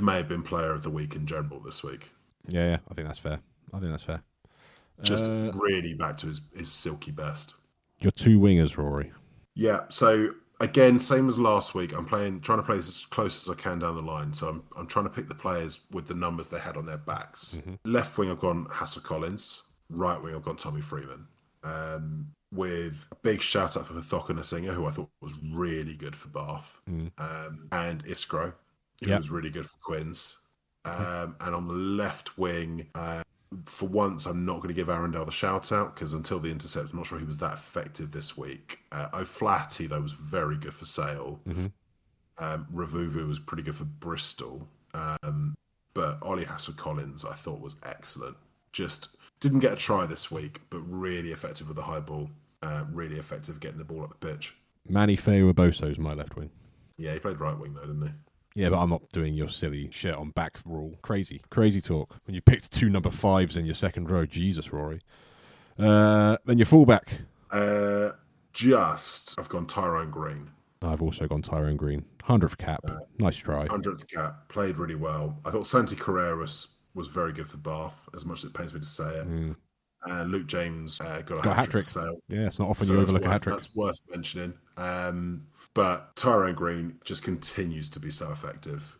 may have been player of the week in general this week. Yeah, I think that's fair. Just really back to his silky best. Your two wingers, Rory. Yeah, so again, same as last week. I'm trying to play this as close as I can down the line. So I'm trying to pick the players with the numbers they had on their backs. Left wing, I've gone Hassel Collins. Right wing, I've gone Tommy Freeman. With a big shout out for Thocke Nasinger, who I thought was really good for Bath. And Iskro, who was really good for Quins. And on the left wing, for once, I'm not going to give Arundel the shout out because until the intercept, I'm not sure he was that effective this week. O'Flaherty, though, was very good for Sale. Ravuvu was pretty good for Bristol. But Ollie Hassel Collins, I thought, was excellent. Just didn't get a try this week, but really effective with the high ball. Really effective getting the ball up the pitch. Manny Feo-Aboso's my left wing. Yeah, he played right wing, though, didn't he? Yeah, but I'm not doing your silly shit on back rule. Crazy talk. When you picked 2 number 5s in your second row, Jesus, Rory. Then your fullback. I've gone Tyrone Green. I've also gone Tyrone Green. 100th cap. Nice try. 100th cap. Played really well. I thought Santi Carreras was very good for Bath, as much as it pains me to say it. Luke James got a hat-trick. Yeah, it's not often you overlook a hat-trick. That's worth mentioning. But Tyrone Green just continues to be so effective.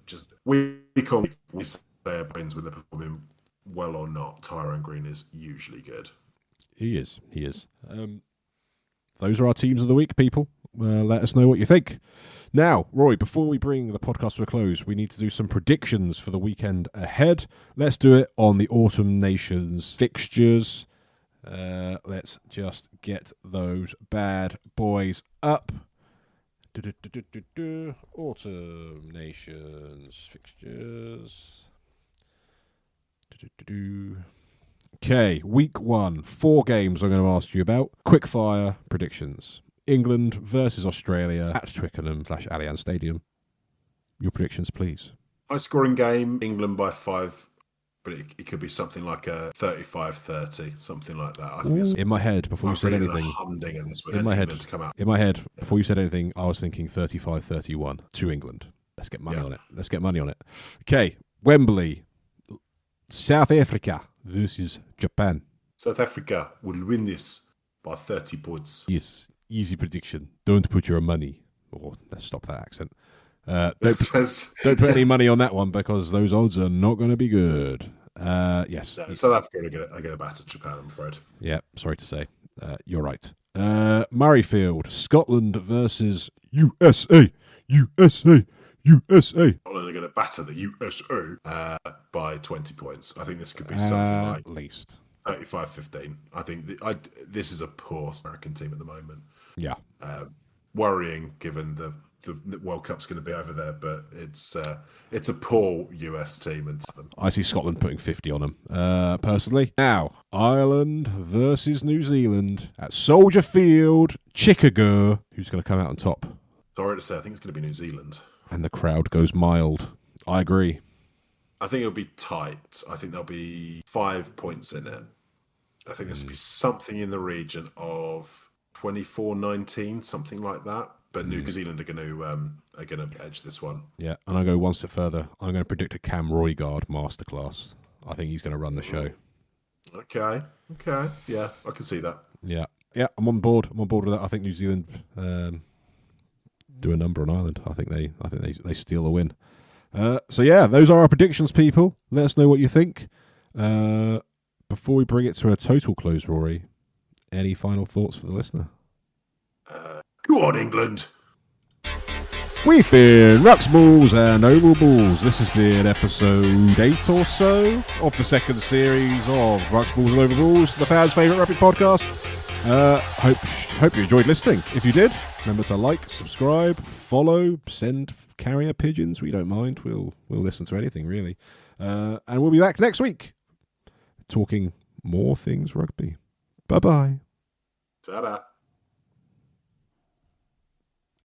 Just week on week, we say wins when they're performing well or not. Tyrone Green is usually good. He is. Those are our teams of the week, people. let us know what you think. Now, Roy, before we bring the podcast to a close, we need to do some predictions for the weekend ahead. Let's do it on the Autumn Nations fixtures. Let's just get those bad boys up. Autumn Nations fixtures. Okay, week 1, 4 games I'm going to ask you about. Quick fire predictions. England versus Australia at Twickenham/Allianz Stadium. Your predictions, please. High scoring game, England by 5, but it could be something like a 35-30, something like that. I think in my head, before you said anything, in my head, before you said anything, I was thinking 35-31 to England. Let's get money on it. Okay, Wembley, South Africa versus Japan. South Africa will win this by 30 points. Yes, easy prediction. Don't put your money. Oh, let's stop that accent. Don't put any money on that one because those odds are not going to be good. Yes. No, South Africa are going to batter Japan, I'm afraid. Yeah, sorry to say. You're right. Murrayfield, Scotland versus USA. USA. Scotland are going to batter the USA by 20 points. I think this could be something like at least 35-15. I think this is a poor American team at the moment. Yeah. Worrying given the World Cup's going to be over there, but it's a poor US team. And I see Scotland putting 50 on them, personally. Now, Ireland versus New Zealand at Soldier Field, Chicago. Who's going to come out on top? Sorry to say, I think it's going to be New Zealand. And the crowd goes mild. I agree. I think it'll be tight. I think there'll be 5 points in it. I think this will be something in the region of 24-19, something like that. But New Zealand are going to edge this one. Yeah, and I go one step further. I'm going to predict a Cam Roygaard masterclass. I think he's going to run the show. Okay. Yeah, I can see that. Yeah, I'm on board. I'm on board with that. I think New Zealand do a number on Ireland. I think they steal the win. So yeah, those are our predictions, people. Let us know what you think. Before we bring it to a total close, Rory, any final thoughts for the listener? Go on, England. We've been Rucks Balls and Oval Balls. This has been episode 8 or so of the second series of Rucks Balls and Oval Balls, the fans' favourite rugby podcast. Hope you enjoyed listening. If you did, remember to like, subscribe, follow, send carrier pigeons. We don't mind. We'll listen to anything, really. And we'll be back next week talking more things rugby. Bye-bye. Ta-da.